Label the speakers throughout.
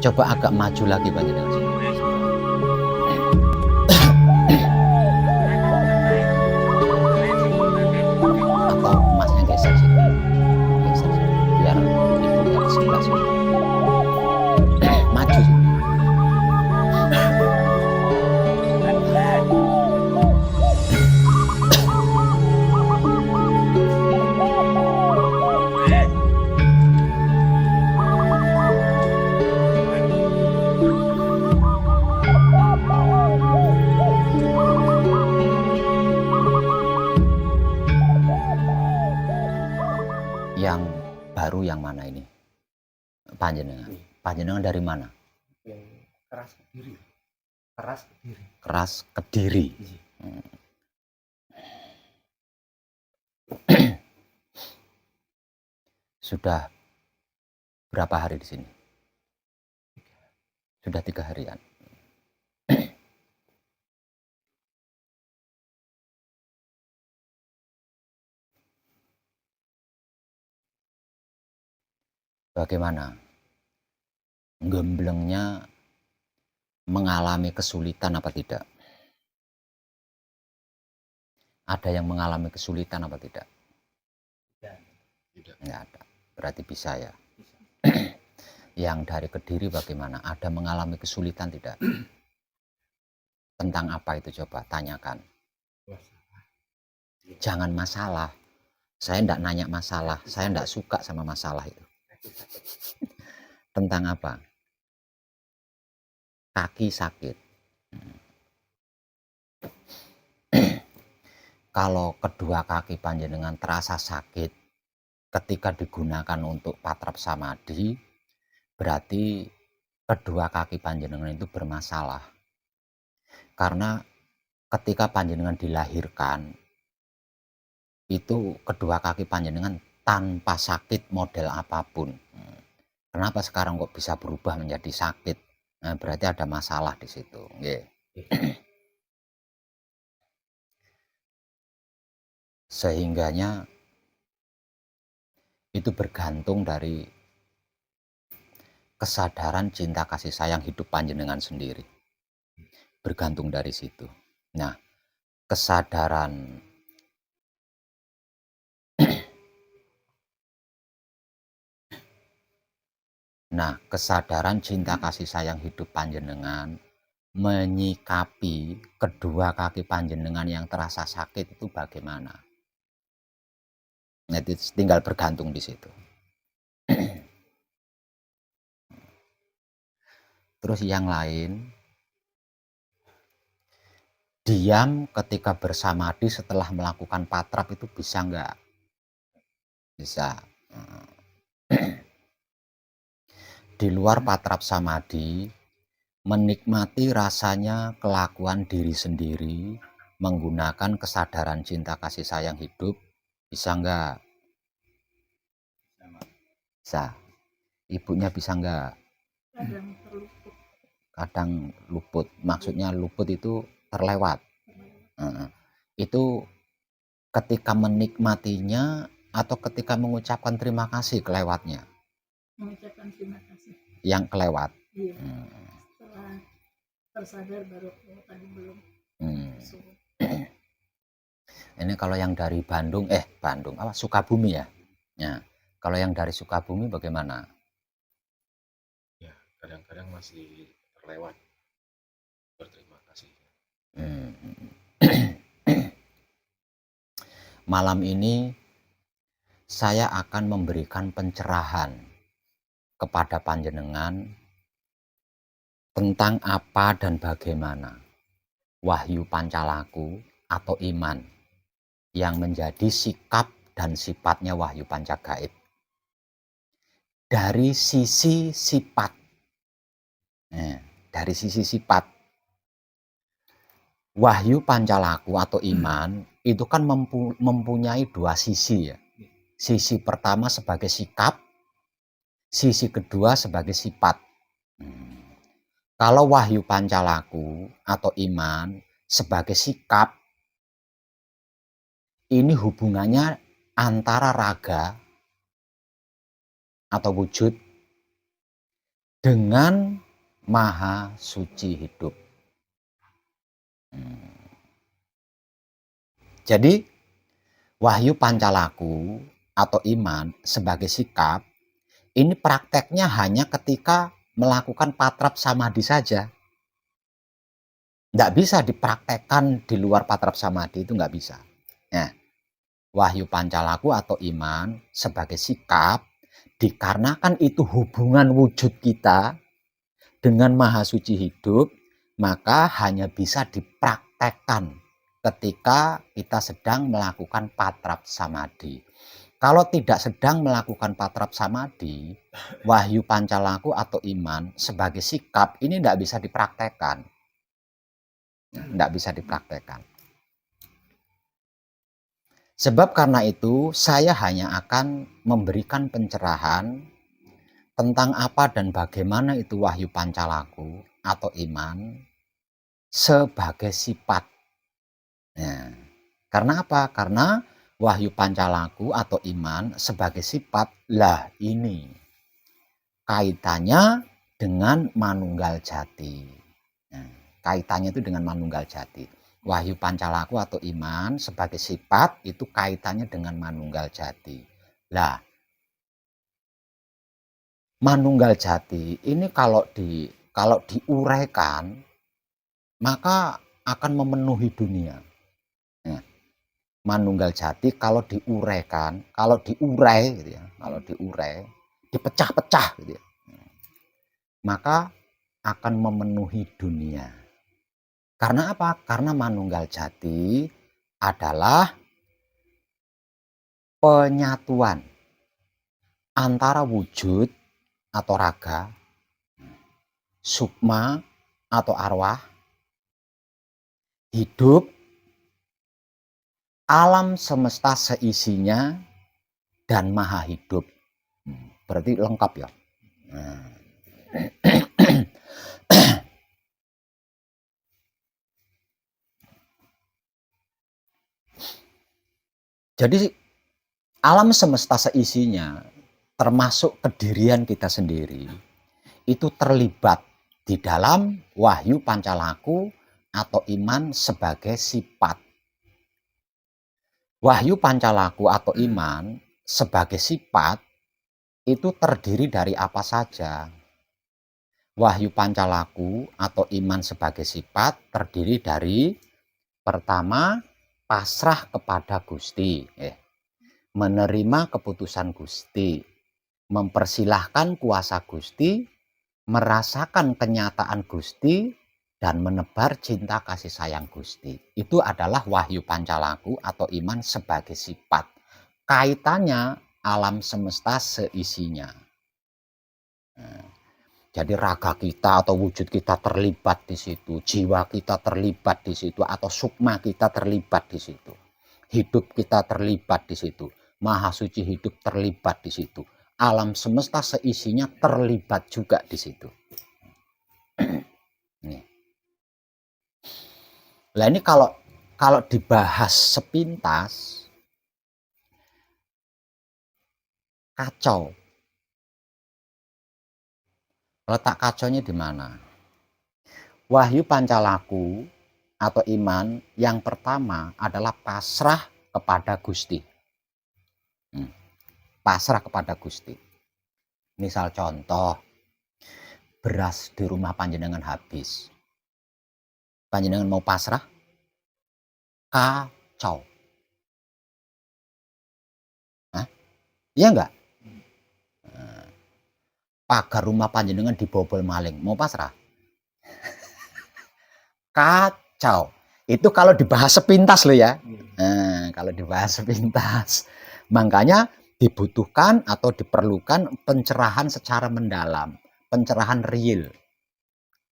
Speaker 1: Coba agak maju lagi panjenengan sini. Atau emasnya geser sini. Geser sini. Biar ibunya di sebelah sini. Maju sini. Yang baru yang mana ini? Panjenengan. Panjenengan dari mana?
Speaker 2: Keras Kediri. Keras Kediri.
Speaker 1: Keras Kediri. Sudah berapa hari di sini? Sudah 3 harian. Bagaimana? Gemblengnya mengalami kesulitan apa tidak? Ada yang mengalami kesulitan apa tidak?
Speaker 2: Tidak.
Speaker 1: Enggak ada. Berarti bisa ya. Yang dari Kediri bagaimana? Ada mengalami kesulitan tidak? Tentang apa itu coba tanyakan. Jangan masalah. Saya enggak nanya masalah. Saya enggak suka sama masalah itu. Tentang apa? Kaki sakit. Kalau kedua kaki panjenengan terasa sakit ketika digunakan untuk patrap samadhi, berarti kedua kaki panjenengan itu bermasalah. Karena ketika panjenengan dilahirkan, itu kedua kaki panjenengan tanpa sakit model apapun. Kenapa sekarang kok bisa berubah menjadi sakit? Nah, berarti ada masalah di situ. Yeah. Sehingganya itu bergantung dari kesadaran cinta kasih sayang hidup panjenengan sendiri. Bergantung dari situ. Nah, kesadaran cinta kasih sayang hidup panjenengan menyikapi kedua kaki panjenengan yang terasa sakit itu bagaimana? Nah, itu tinggal bergantung di situ. Terus yang lain, diam ketika bersamadhi setelah melakukan patrap itu bisa nggak? Bisa. Di luar patrap samadhi, menikmati rasanya kelakuan diri sendiri menggunakan kesadaran cinta kasih sayang hidup, bisa nggak? Bisa. Ibunya bisa nggak? Kadang luput. Maksudnya luput itu terlewat. Itu ketika menikmatinya atau ketika mengucapkan terima kasih kelewatnya?
Speaker 3: Mengucapkan terima kasih.
Speaker 1: Yang kelewat?
Speaker 3: Iya. Setelah tersadar baru tadi belum.
Speaker 1: Ini kalau yang dari Bandung apa Sukabumi ya? Ya. Kalau yang dari Sukabumi bagaimana?
Speaker 2: Ya, kadang-kadang masih terlewat berterima kasih.
Speaker 1: Malam ini saya akan memberikan pencerahan kepada panjenengan tentang apa dan bagaimana wahyu pancalaku atau iman yang menjadi sikap dan sifatnya wahyu pancagaib. Dari sisi sifat. Dari sisi sifat. Wahyu pancalaku atau iman itu kan mempunyai dua sisi ya. Sisi pertama sebagai sikap, sisi kedua sebagai sifat. Kalau wahyu pancalaku atau iman sebagai sikap, ini hubungannya antara raga atau wujud dengan Maha Suci hidup. Jadi Wahyu Pancalaku atau iman sebagai sikap ini prakteknya hanya ketika melakukan patrap samadhi saja. Nggak bisa dipraktekkan di luar patrap samadhi, itu nggak bisa. Nah, Wahyu Pancalaku atau iman sebagai sikap, dikarenakan itu hubungan wujud kita dengan Maha Suci hidup, maka hanya bisa dipraktekkan ketika kita sedang melakukan patrap samadhi. Kalau tidak sedang melakukan patrap samadhi, Wahyu Pancalaku atau iman sebagai sikap ini tidak bisa dipraktekkan. Tidak bisa dipraktekkan. Sebab karena itu saya hanya akan memberikan pencerahan tentang apa dan bagaimana itu Wahyu Pancalaku atau iman sebagai sifat. Nah, karena apa? Karena Wahyu Pancalaku atau iman sebagai sifat, lah ini kaitannya dengan Manunggal Jati. Nah, kaitannya itu dengan Manunggal Jati. Wahyu Pancalaku atau iman sebagai sifat itu kaitannya dengan Manunggal Jati. Lah, Manunggal Jati ini kalau diuraikan maka akan memenuhi dunia. Nah, Manunggal Jati kalau diuraikan, kalau diurai gitu ya, kalau diurai, dipecah-pecah gitu ya, maka akan memenuhi dunia. Karena apa? Karena Manunggal Jati adalah penyatuan antara wujud atau raga, sukma atau arwah, hidup, alam semesta seisinya, dan maha hidup. Berarti lengkap ya. Nah. Jadi alam semesta seisinya, termasuk kedirian kita sendiri, itu terlibat di dalam Wahyu Pancalaku atau iman sebagai sifat. Wahyu Pancalaku atau iman sebagai sifat itu terdiri dari apa saja? Wahyu Pancalaku atau iman sebagai sifat terdiri dari pertama, pasrah kepada Gusti, menerima keputusan Gusti, mempersilahkan kuasa Gusti, merasakan kenyataan Gusti, dan menebar cinta kasih sayang Gusti. Itu adalah Wahyu Pancalaku atau iman sebagai sifat. Kaitannya alam semesta seisinya. Jadi raga kita atau wujud kita terlibat di situ, jiwa kita terlibat di situ, atau sukma kita terlibat di situ. Hidup kita terlibat di situ. Maha Suci hidup terlibat di situ. Alam semesta seisinya terlibat juga di situ. Nah ini kalau dibahas sepintas kacau. Letak kacaunya di mana? Wahyu Pancalaku atau iman yang pertama adalah pasrah kepada Gusti. Pasrah kepada Gusti. Misal contoh, beras di rumah panjenengan habis. Panjenengan mau pasrah? Kacau. Hah? Iya enggak? Pagar rumah panjenengan dibobol maling, mau pasrah? Kacau. Itu kalau dibahas sepintas loh ya. Nah, kalau dibahas sepintas. Makanya dibutuhkan atau diperlukan pencerahan secara mendalam. Pencerahan real.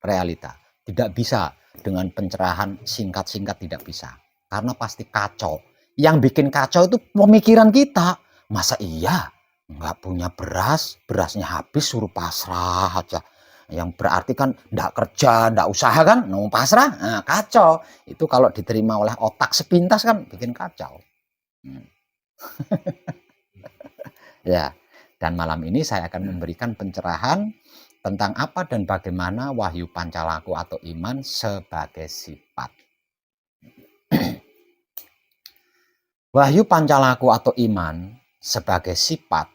Speaker 1: Realita. Tidak bisa dengan pencerahan singkat-singkat, tidak bisa. Karena pasti kacau. Yang bikin kacau itu pemikiran kita. Masa iya? Nggak punya beras, berasnya habis suruh pasrah aja. Yang berarti kan nggak kerja, nggak usaha kan, mau pasrah, nah, kacau. Itu kalau diterima oleh otak sepintas kan bikin kacau. Ya, dan malam ini saya akan memberikan pencerahan tentang apa dan bagaimana wahyu pancalaku atau iman sebagai sifat. Wahyu pancalaku atau iman sebagai sifat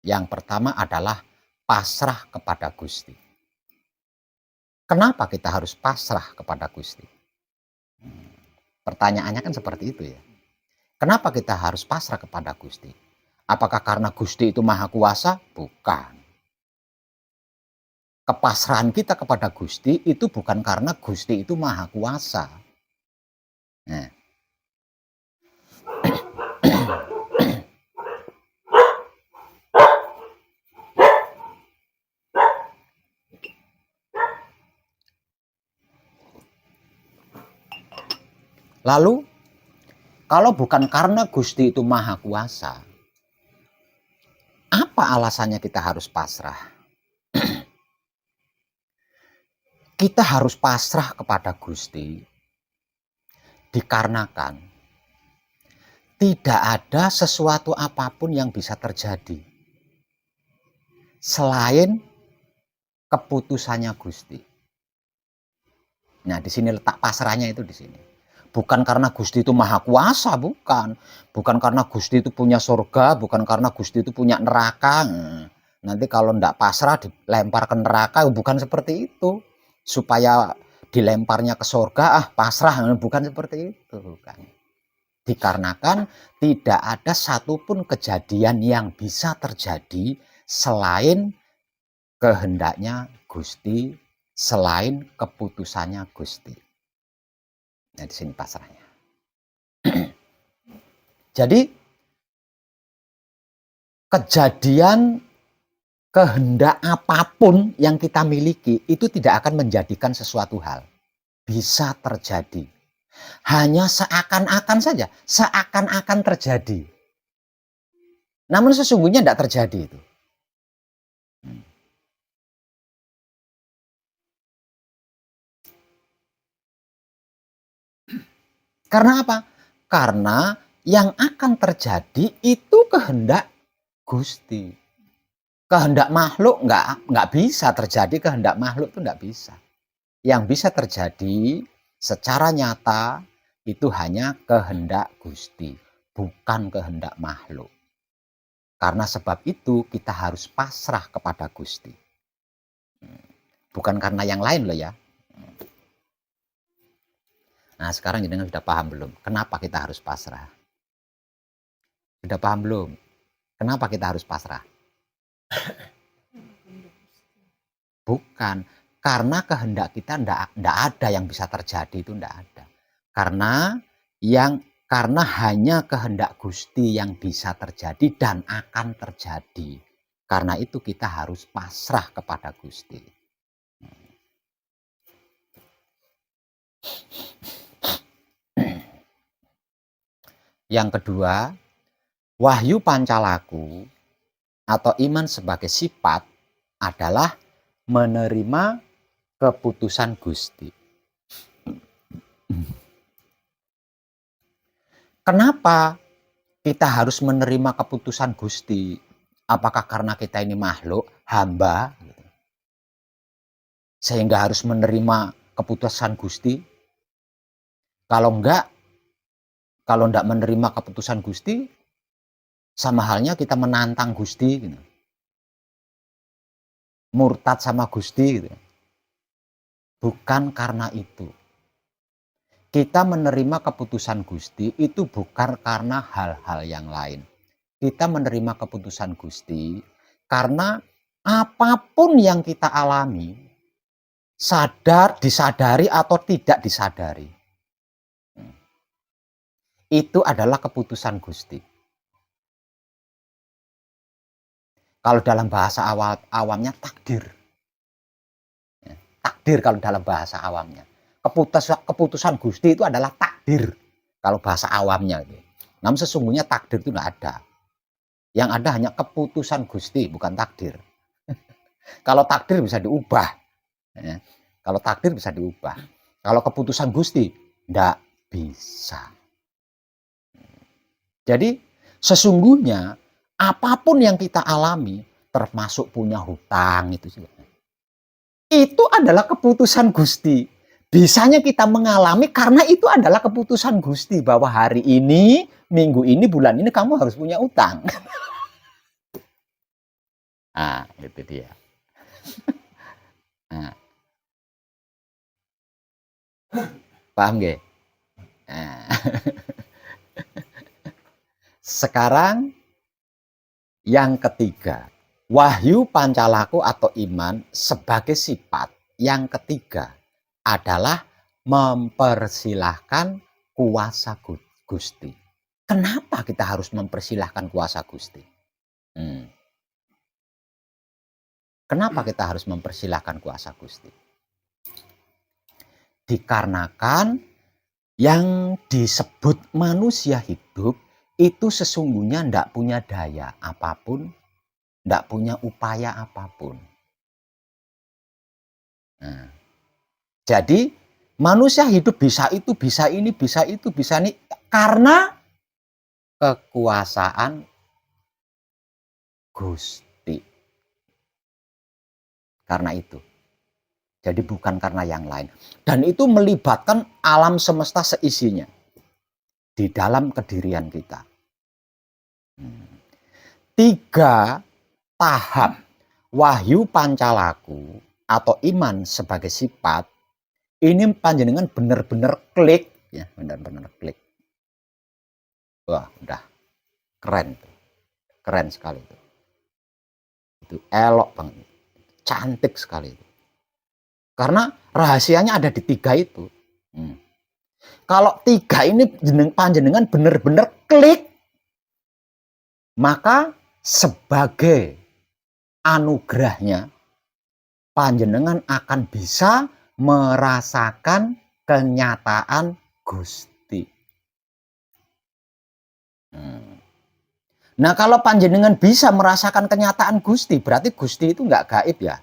Speaker 1: yang pertama adalah pasrah kepada Gusti. Kenapa kita harus pasrah kepada Gusti? Pertanyaannya kan seperti itu ya. Kenapa kita harus pasrah kepada Gusti? Apakah karena Gusti itu maha kuasa? Bukan. Kepasrahan kita kepada Gusti itu bukan karena Gusti itu maha kuasa. Nah. Lalu, kalau bukan karena Gusti itu maha kuasa, apa alasannya kita harus pasrah? Kita harus pasrah kepada Gusti dikarenakan tidak ada sesuatu apapun yang bisa terjadi selain keputusannya Gusti. Nah, di sini letak pasrahnya itu di sini. Bukan karena Gusti itu maha kuasa, bukan. Bukan karena Gusti itu punya surga, bukan karena Gusti itu punya neraka. Nanti kalau ndak pasrah dilempar ke neraka, bukan seperti itu. Supaya dilemparnya ke surga, pasrah, bukan seperti itu. Bukan. Dikarenakan tidak ada satupun kejadian yang bisa terjadi selain kehendaknya Gusti, selain keputusannya Gusti. Nah, di sini pasrahnya. Jadi kejadian kehendak apapun yang kita miliki itu tidak akan menjadikan sesuatu hal. Bisa terjadi. Hanya seakan-akan saja, seakan-akan terjadi. Namun sesungguhnya tidak terjadi itu. Karena apa? Karena yang akan terjadi itu kehendak Gusti. Kehendak makhluk nggak bisa terjadi, kehendak makhluk itu nggak bisa. Yang bisa terjadi secara nyata itu hanya kehendak Gusti, bukan kehendak makhluk. Karena sebab itu kita harus pasrah kepada Gusti. Bukan karena yang lain loh ya. Nah, sekarang jenengan sudah paham belum? Kenapa kita harus pasrah? Sudah paham belum? Kenapa kita harus pasrah? Bukan. Karena kehendak kita ndak ada yang bisa terjadi, itu ndak ada. Karena hanya kehendak Gusti yang bisa terjadi dan akan terjadi. Karena itu kita harus pasrah kepada Gusti. Yang kedua, wahyu pancalaku atau iman sebagai sifat adalah menerima keputusan Gusti. Kenapa kita harus menerima keputusan Gusti? Apakah karena kita ini makhluk, hamba, sehingga harus menerima keputusan Gusti? Kalau enggak menerima keputusan Gusti, sama halnya kita menantang Gusti, gitu. Murtad sama Gusti, gitu. Bukan karena itu. Kita menerima keputusan Gusti itu bukan karena hal-hal yang lain. Kita menerima keputusan Gusti karena apapun yang kita alami, disadari atau tidak disadari, itu adalah keputusan Gusti. Kalau dalam bahasa awamnya takdir. Takdir kalau dalam bahasa awamnya. Keputusan Gusti itu adalah takdir kalau bahasa awamnya. Namun sesungguhnya takdir itu tidak ada. Yang ada hanya keputusan Gusti, bukan takdir. Kalau takdir bisa diubah. Kalau takdir bisa diubah. Kalau keputusan Gusti tidak bisa. Jadi sesungguhnya apapun yang kita alami, termasuk punya hutang itu juga. itu adalah keputusan Gusti. Bisanya kita mengalami karena itu adalah keputusan Gusti bahwa hari ini, minggu ini, bulan ini kamu harus punya utang. Ah, itu dia. Nah, paham nggih? Nah. Sekarang yang ketiga, wahyu pancalaku atau iman sebagai sifat yang ketiga adalah mempersilahkan kuasa Gusti. Kenapa kita harus mempersilahkan kuasa Gusti? Kenapa kita harus mempersilahkan kuasa Gusti? Dikarenakan yang disebut manusia hidup itu sesungguhnya tidak punya daya apapun, tidak punya upaya apapun. Nah, jadi manusia hidup bisa itu, bisa ini, bisa itu, bisa ini karena kekuasaan Gusti. Karena itu. Jadi bukan karena yang lain. Dan itu melibatkan alam semesta seisinya. Di dalam kedirian kita. 3 tahap wahyu pancalaku atau iman sebagai sifat ini panjenengan benar-benar klik ya, benar-benar klik. Wah, udah keren tuh. Keren sekali itu. Itu elok banget. Cantik sekali itu. Karena rahasianya ada di 3 itu. Kalau 3 ini panjenengan benar-benar klik, maka sebagai anugerahnya panjenengan akan bisa merasakan kenyataan Gusti. Nah, kalau panjenengan bisa merasakan kenyataan Gusti, berarti Gusti itu nggak gaib ya.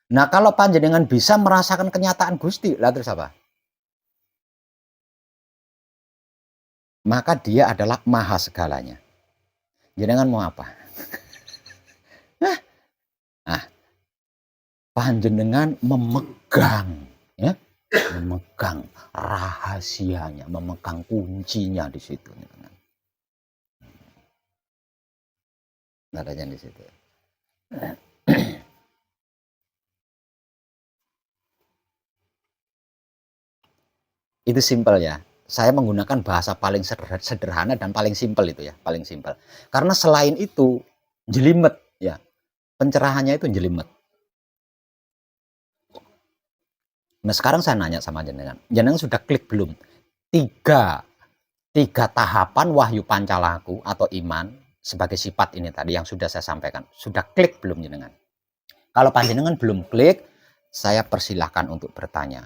Speaker 1: Nah, kalau panjenengan bisa merasakan kenyataan Gusti, lah terus apa? Maka dia adalah maha segalanya. Jenengan mau apa? Panjenengan memegang, ya, memegang rahasianya, memegang kuncinya di situ. Adanya di situ. Itu simpel ya. Saya menggunakan bahasa paling sederhana dan paling simpel itu ya, paling simpel. Karena selain itu jelimet ya. Pencerahannya itu jelimet. Nah, sekarang saya nanya sama jenengan. Jenengan sudah klik belum? 3 tahapan wahyu pancalaku atau iman sebagai sifat ini tadi yang sudah saya sampaikan. Sudah klik belum jenengan? Kalau panjenengan belum klik, saya persilahkan untuk bertanya.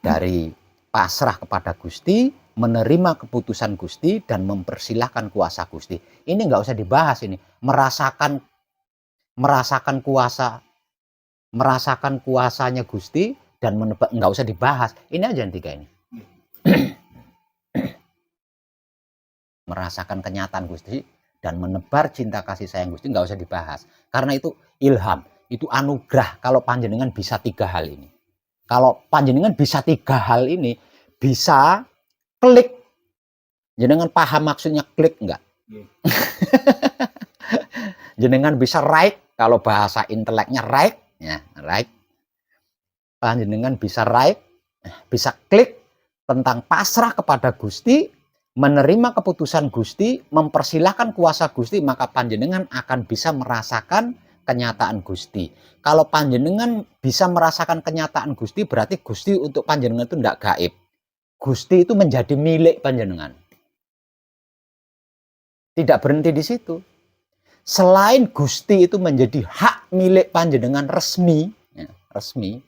Speaker 1: Dari pasrah kepada Gusti, menerima keputusan Gusti, dan mempersilahkan kuasa Gusti. Ini nggak usah dibahas ini. Merasakan kuasanya Gusti dan menebak, nggak usah dibahas. Ini aja yang 3 ini. Merasakan kenyataan Gusti dan menebar cinta kasih sayang Gusti nggak usah dibahas. Karena itu ilham, itu anugerah kalau panjenengan bisa 3 hal ini. Kalau panjenengan bisa 3 hal ini, bisa klik. Jenengan paham maksudnya klik enggak? Jenengan bisa right, kalau bahasa inteleknya right, ya, right. Panjenengan bisa right, bisa klik tentang pasrah kepada Gusti, menerima keputusan Gusti, mempersilahkan kuasa Gusti, maka panjenengan akan bisa merasakan kenyataan Gusti. Kalau panjenengan bisa merasakan kenyataan Gusti, berarti Gusti untuk panjenengan itu tidak gaib. Gusti itu menjadi milik panjenengan. Tidak berhenti di situ. Selain Gusti itu menjadi hak milik panjenengan resmi, ya, resmi,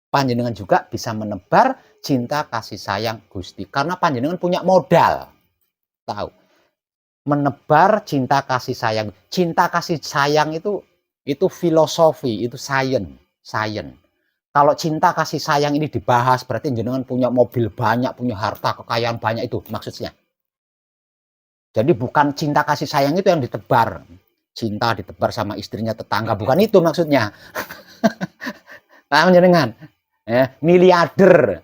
Speaker 1: panjenengan juga bisa menebar cinta kasih sayang Gusti. Karena panjenengan punya modal. Tahu. Menebar cinta kasih sayang. Cinta kasih sayang itu filosofi, itu sains. Kalau cinta kasih sayang ini dibahas, berarti jenengan punya mobil banyak, punya harta, kekayaan banyak, itu maksudnya. Jadi bukan cinta kasih sayang itu yang ditebar. cinta ditebar sama istrinya tetangga, bukan itu maksudnya. Paham jenengan? Miliarder.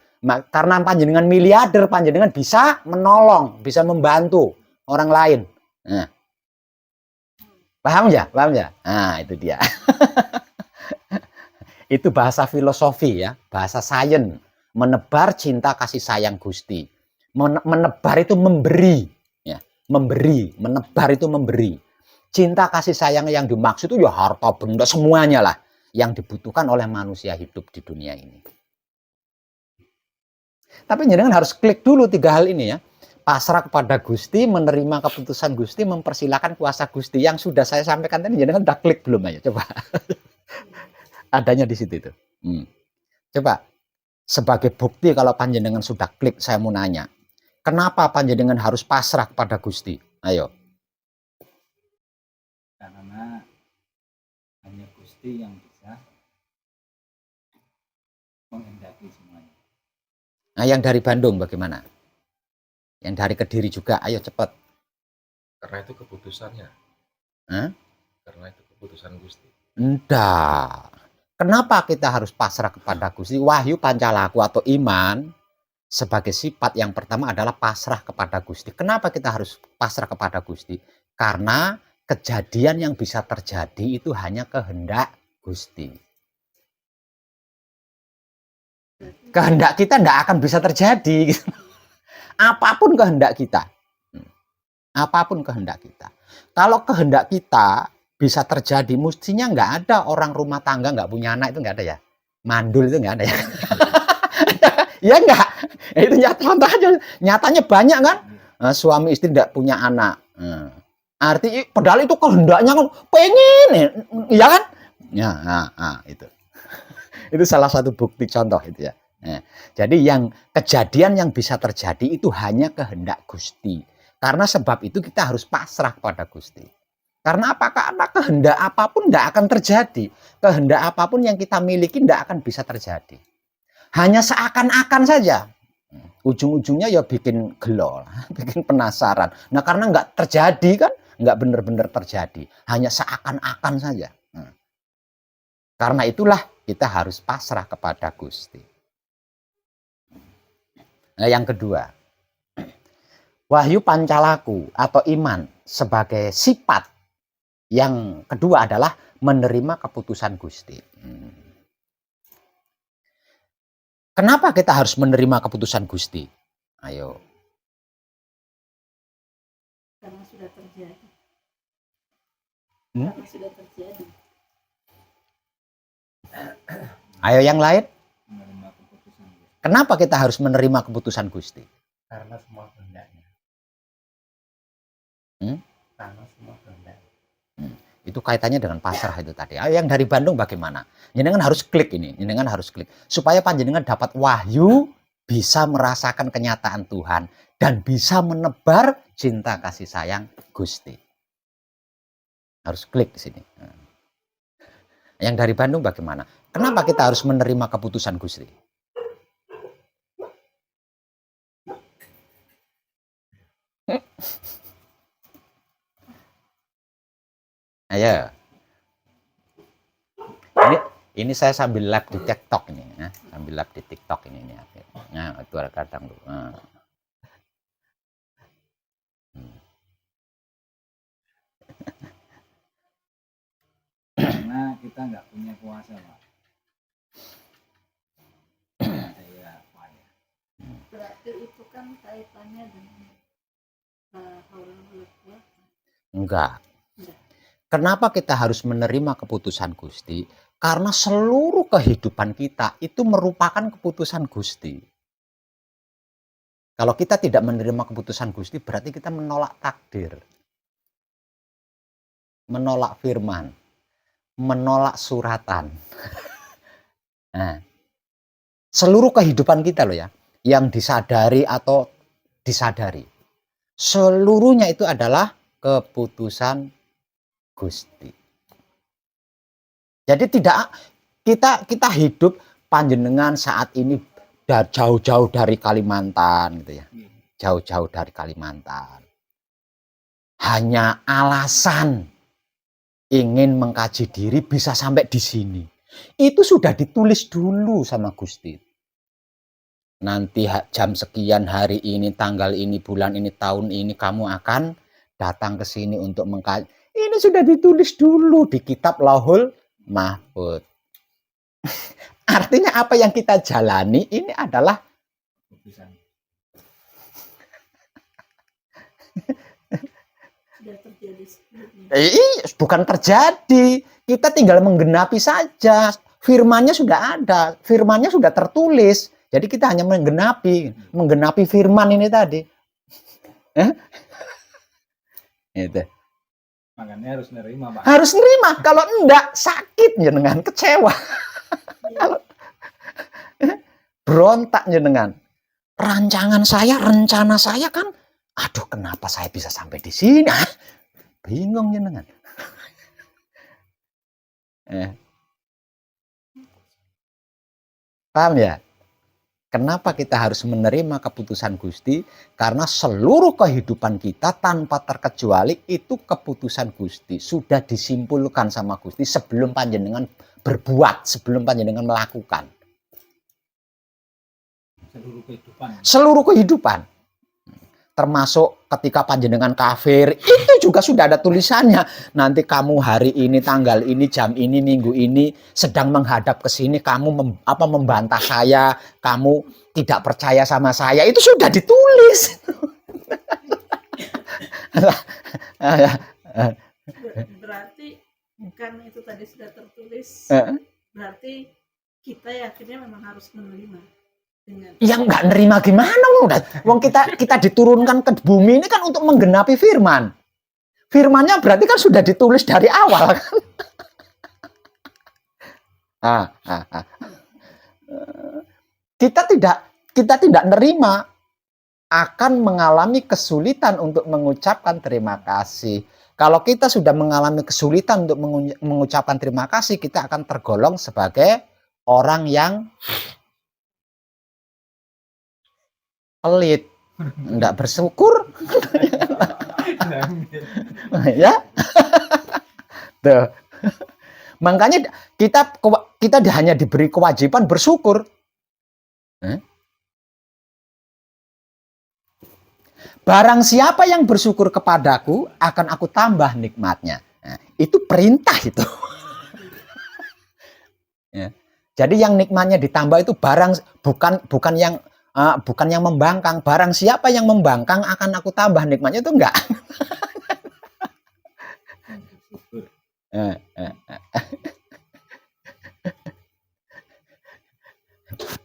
Speaker 1: Karena panjenengan miliarder, panjenengan bisa menolong, bisa membantu orang lain. Nah. Paham ya? Paham ya? Nah, itu dia. Itu bahasa filosofi ya, bahasa sains. Menebar cinta kasih sayang Gusti. Menebar itu memberi, ya. Memberi, menebar itu memberi. Cinta kasih sayang yang dimaksud itu ya harta benda semuanya lah yang dibutuhkan oleh manusia hidup di dunia ini. Tapi jenengan harus klik dulu 3 hal ini ya. Pasrah kepada Gusti, menerima keputusan Gusti, mempersilahkan kuasa Gusti. Yang sudah saya sampaikan tadi, jenengan udah klik belum aja? Coba. Adanya di situ itu. Coba. Sebagai bukti kalau panjenengan sudah klik, saya mau nanya. Kenapa panjenengan harus pasrah kepada Gusti? Ayo.
Speaker 4: Karena hanya Gusti yang bisa menghendaki semuanya.
Speaker 1: Nah, yang dari Bandung bagaimana? Yang dari Kediri juga, ayo cepat.
Speaker 2: Karena itu keputusannya.
Speaker 1: Hah?
Speaker 2: Karena itu keputusan Gusti.
Speaker 1: Enggak. Kenapa kita harus pasrah kepada Gusti? Wahyu Pancalaku atau iman sebagai sifat yang pertama adalah pasrah kepada Gusti. Kenapa kita harus pasrah kepada Gusti? Karena kejadian yang bisa terjadi itu hanya kehendak Gusti. Kehendak kita tidak akan bisa terjadi. Apapun kehendak kita. Apapun kehendak kita. Kalau kehendak kita bisa terjadi, mestinya nggak ada orang rumah tangga nggak punya anak, itu nggak ada ya. Mandul itu nggak ada ya. Ya nggak. Itu contoh aja. Nyatanya banyak kan. Suami istri tidak punya anak. Arti padahal itu kehendaknya kan pengen, ya kan? Ya, itu. Itu salah satu bukti contoh itu ya. Jadi yang kejadian yang bisa terjadi itu hanya kehendak Gusti. Karena sebab itu kita harus pasrah kepada Gusti. Karena apa? Karena kehendak apapun tidak akan terjadi. Kehendak apapun yang kita miliki tidak akan bisa terjadi. Hanya seakan-akan saja. Ujung-ujungnya ya bikin gelo, bikin penasaran. Nah karena nggak terjadi kan, nggak benar-benar terjadi. Hanya seakan-akan saja. Karena itulah kita harus pasrah kepada Gusti. Nah yang kedua, Wahyu Pancalaku atau iman sebagai sifat yang kedua adalah menerima keputusan Gusti. Kenapa kita harus menerima keputusan Gusti? Ayo.
Speaker 3: Karena sudah terjadi.
Speaker 1: Hmm?
Speaker 3: Karena sudah terjadi.
Speaker 1: Ayo yang lain.
Speaker 4: Menerima keputusan Gusti.
Speaker 1: Kenapa kita harus menerima keputusan Gusti?
Speaker 4: Karena semua kehendaknya. Karena semua kehendaknya.
Speaker 1: Itu kaitannya dengan pasrah itu tadi. Yang dari Bandung bagaimana? Jenengan harus klik ini, jenengan harus klik supaya panjenengan dapat wahyu, bisa merasakan kenyataan Tuhan dan bisa menebar cinta kasih sayang Gusti. Harus klik di sini. Yang dari Bandung bagaimana? Kenapa kita harus menerima keputusan Gusti? Ayo. Ini saya sambil live di TikTok ini, ya. Sambil live di TikTok ini. Nah, itu ada kadang tuh.
Speaker 4: Karena kita nggak punya kuasa, Pak. Daya upaya.
Speaker 3: Berarti itu kan kaitannya dengan haula wala quwwata.
Speaker 1: Enggak. Kenapa kita harus menerima keputusan Gusti? Karena seluruh kehidupan kita itu merupakan keputusan Gusti. Kalau kita tidak menerima keputusan Gusti, berarti kita menolak takdir. Menolak firman. Menolak suratan. Nah, seluruh kehidupan kita loh ya, yang disadari atau disadari. Seluruhnya itu adalah keputusan Gusti. Jadi tidak kita hidup panjenengan saat ini jauh-jauh dari Kalimantan gitu ya. Jauh-jauh dari Kalimantan. Hanya alasan ingin mengkaji diri bisa sampai di sini. Itu sudah ditulis dulu sama Gusti. Nanti jam sekian, hari ini, tanggal ini, bulan ini, tahun ini kamu akan datang ke sini untuk mengkaji. Ini sudah ditulis dulu di kitab Lauhul Mahfuz. Artinya apa yang kita jalani ini adalah
Speaker 4: Keputusan.
Speaker 3: Sudah terjadi sebelumnya.
Speaker 1: bukan terjadi. Kita tinggal menggenapi saja. Firmannya sudah ada, firmannya sudah tertulis. Jadi kita hanya menggenapi firman ini tadi. Itu.
Speaker 4: Makanya harus nerima, Pak.
Speaker 1: Harus nerima. Kalau enggak, sakit jenengan, kecewa. Kalau berontak jenengan. Rencana saya kan, aduh kenapa saya bisa sampai di sini? Bingung jenengan. Paham ya? Kenapa kita harus menerima keputusan Gusti? Karena seluruh kehidupan kita tanpa terkecuali itu keputusan Gusti. Sudah disimpulkan sama Gusti sebelum panjenengan berbuat, sebelum panjenengan melakukan. Seluruh kehidupan. Termasuk ketika panjenengan kafir, itu juga sudah ada tulisannya. Nanti kamu hari ini, tanggal ini, jam ini, minggu ini sedang menghadap ke sini, kamu membantah saya, kamu tidak percaya sama saya, itu sudah ditulis.
Speaker 3: Berarti karena itu tadi sudah tertulis, berarti kita yakinnya memang harus menerima.
Speaker 1: Yang nggak nerima gimana? Wong kita diturunkan ke bumi ini kan untuk menggenapi firman. Firmannya berarti kan sudah ditulis dari awal kan? Kita tidak nerima, akan mengalami kesulitan untuk mengucapkan terima kasih. Kalau kita sudah mengalami kesulitan untuk mengucapkan terima kasih, kita akan tergolong sebagai orang yang pelit, enggak bersyukur. Ya. Tuh. Makanya kita hanya diberi kewajiban bersyukur. Barang siapa yang bersyukur kepadaku, akan aku tambah nikmatnya. Nah, itu perintah itu. Ya. Jadi yang nikmatnya ditambah itu bukan yang membangkang. Barang siapa yang membangkang akan aku tambah nikmatnya, itu enggak.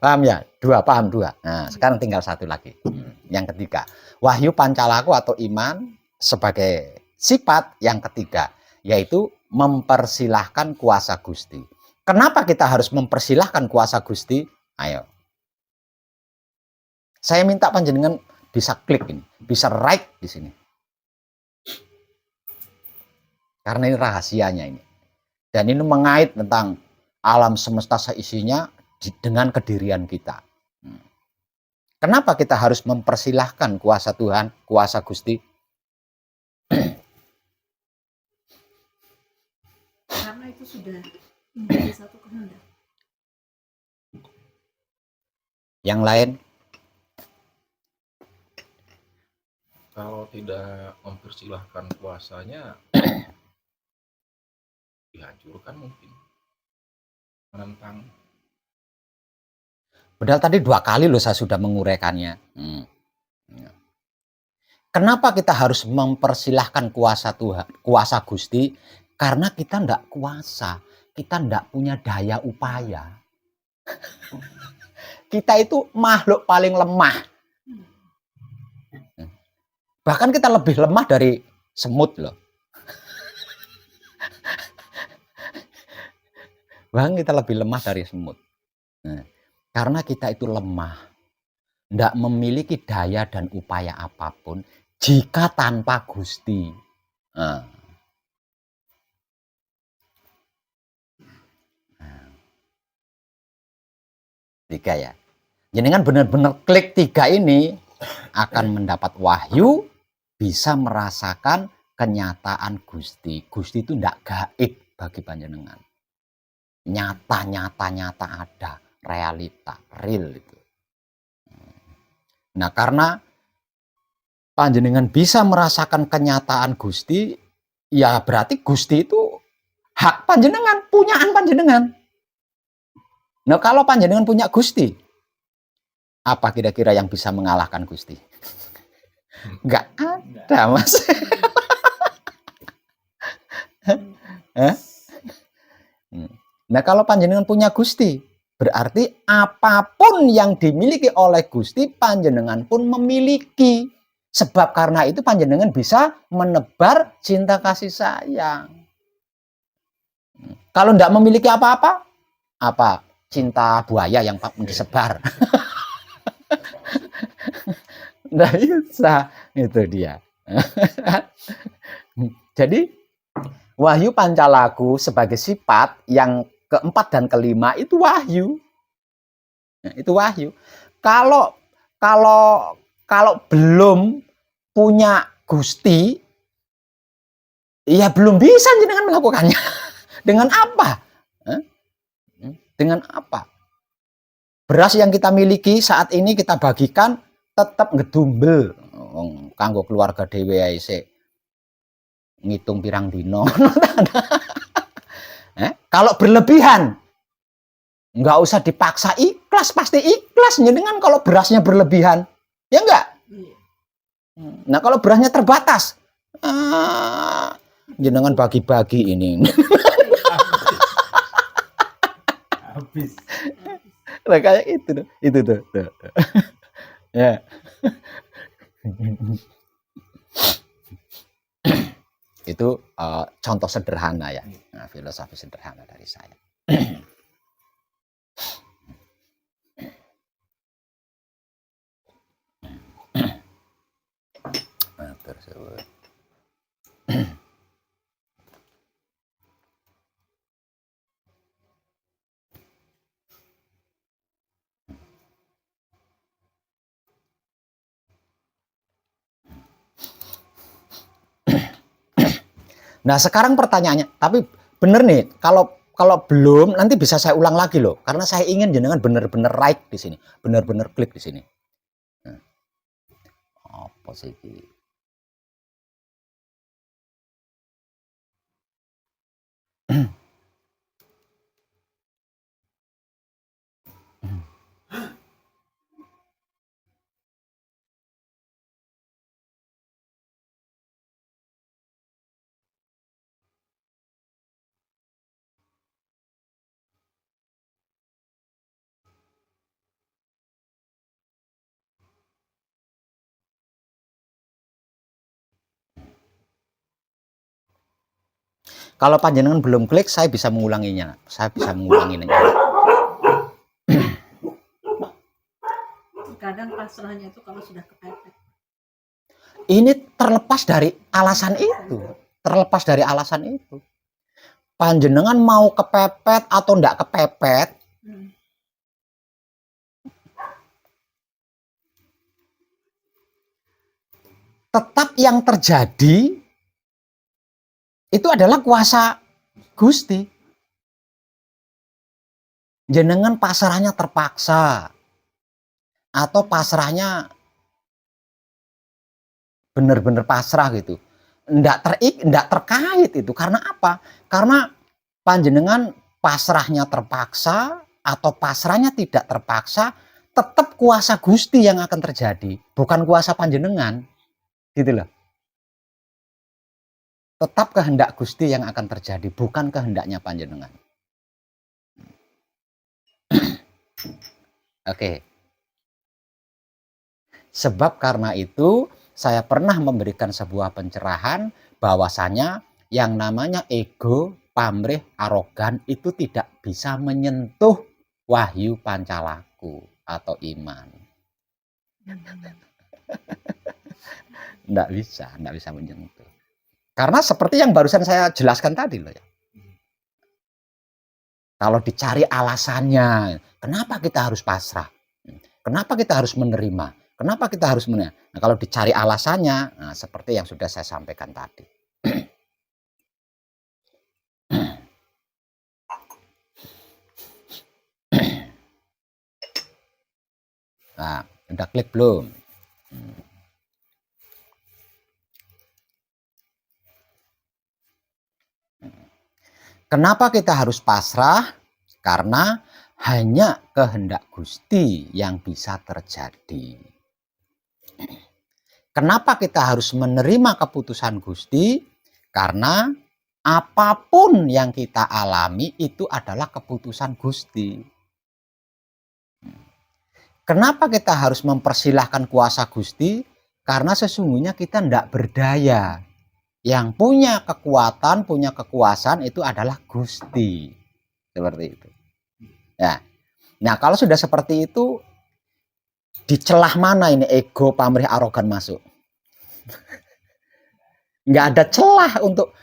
Speaker 1: Paham ya? Paham dua. Nah, sekarang tinggal satu lagi. Yang ketiga, wahyu pancalaku atau iman sebagai sifat yang ketiga, yaitu mempersilahkan kuasa Gusti. Kenapa kita harus mempersilahkan kuasa Gusti? Ayo. Saya minta panjenengan bisa klik ini, bisa right di sini. Karena ini rahasianya ini. Dan ini mengait tentang alam semesta seisinya dengan kedirian kita. Kenapa kita harus mempersilahkan kuasa Tuhan, kuasa Gusti?
Speaker 3: Karena itu sudah menjadi satu kehendak.
Speaker 1: Yang lain?
Speaker 2: Kalau tidak mempersilahkan kuasanya, dihancurkan mungkin. Menentang.
Speaker 1: Padahal tadi 2 kali loh saya sudah menguraikannya. Kenapa kita harus mempersilahkan kuasa Tuhan, kuasa Gusti? Karena kita tidak kuasa, kita tidak punya daya upaya. Kita itu makhluk paling lemah. Bahkan kita lebih lemah dari semut loh. Bahkan kita lebih lemah dari semut. Karena kita itu lemah. Tidak memiliki daya dan upaya apapun jika tanpa Gusti. Tiga ya. Jenengan benar-benar klik 3 ini akan mendapat wahyu, bisa merasakan kenyataan Gusti. Gusti itu ndak gaib bagi panjenengan. Nyata ada, realita, real itu. Nah, karena panjenengan bisa merasakan kenyataan Gusti, ya berarti Gusti itu hak panjenengan, punyaan panjenengan. Nah, kalau panjenengan punya Gusti, apa kira-kira yang bisa mengalahkan Gusti? Enggak ada, Mas. Nah, kalau panjenengan punya Gusti, berarti apapun yang dimiliki oleh Gusti, panjenengan pun memiliki. Sebab karena itu panjenengan bisa menebar cinta kasih sayang. Kalau tidak memiliki apa-apa, apa? Cinta buaya yang disebar. Nggak bisa, itu dia. Jadi wahyu pancalaku sebagai sifat yang keempat dan kelima itu wahyu. Nah, itu wahyu. Kalau belum punya Gusti, ya belum bisa dengan melakukannya. Dengan apa? Dengan apa? Beras yang kita miliki saat ini kita bagikan tetap ngedumbel. Kanggo keluarga dhewe ae sik ngitung pirang dino. Kalau berlebihan, nggak usah dipaksa ikhlas, pasti ikhlas dengan kalau berasnya berlebihan, ya enggak? Nah, kalau berasnya terbatas, jenengan bagi-bagi ini.
Speaker 4: Habis.
Speaker 1: Nah, kayak itu tuh. Ya. Itu contoh sederhana ya, nah, filosofi sederhana dari saya. Nah, sekarang pertanyaannya, tapi bener nih, kalau belum nanti bisa saya ulang lagi loh, karena saya ingin jenengan bener-bener right di sini, bener-bener klik di sini. Nah, apa sih ini? Kalau panjenengan belum klik, saya bisa mengulanginya.
Speaker 3: Kadang pasrahnya itu kalau sudah kepepet.
Speaker 1: Ini terlepas dari alasan itu. Panjenengan mau kepepet atau enggak kepepet, tetap yang terjadi itu adalah kuasa Gusti. Jenengan pasrahnya terpaksa atau pasrahnya benar-benar pasrah gitu. Enggak terkait itu. Karena apa? Karena panjenengan pasrahnya terpaksa atau pasrahnya tidak terpaksa, tetap kuasa Gusti yang akan terjadi, bukan kuasa panjenengan. Gitu loh. Tetap kehendak Gusti yang akan terjadi, bukan kehendaknya panjenengan. Oke. Sebab karena itu saya pernah memberikan sebuah pencerahan bahwasanya yang namanya ego, pamrih, arogan itu tidak bisa menyentuh wahyu pancalaku atau iman. Nggak bisa menyentuh. Karena seperti yang barusan saya jelaskan tadi loh ya. Kalau dicari alasannya, kenapa kita harus pasrah? Kenapa kita harus menerima? Kenapa kita harus menerima? Nah, kalau dicari alasannya, nah, seperti yang sudah saya sampaikan tadi. Nah, udah klik belum? Kenapa kita harus pasrah? Karena hanya kehendak Gusti yang bisa terjadi. Kenapa kita harus menerima keputusan Gusti? Karena apapun yang kita alami itu adalah keputusan Gusti. Kenapa kita harus mempersilahkan kuasa Gusti? Karena sesungguhnya kita tidak berdaya. Yang punya kekuatan, punya kekuasaan itu adalah Gusti. Seperti itu. Ya. Nah, kalau sudah seperti itu, di celah mana ini ego, pamrih, arogan masuk? Nggak ada celah untuk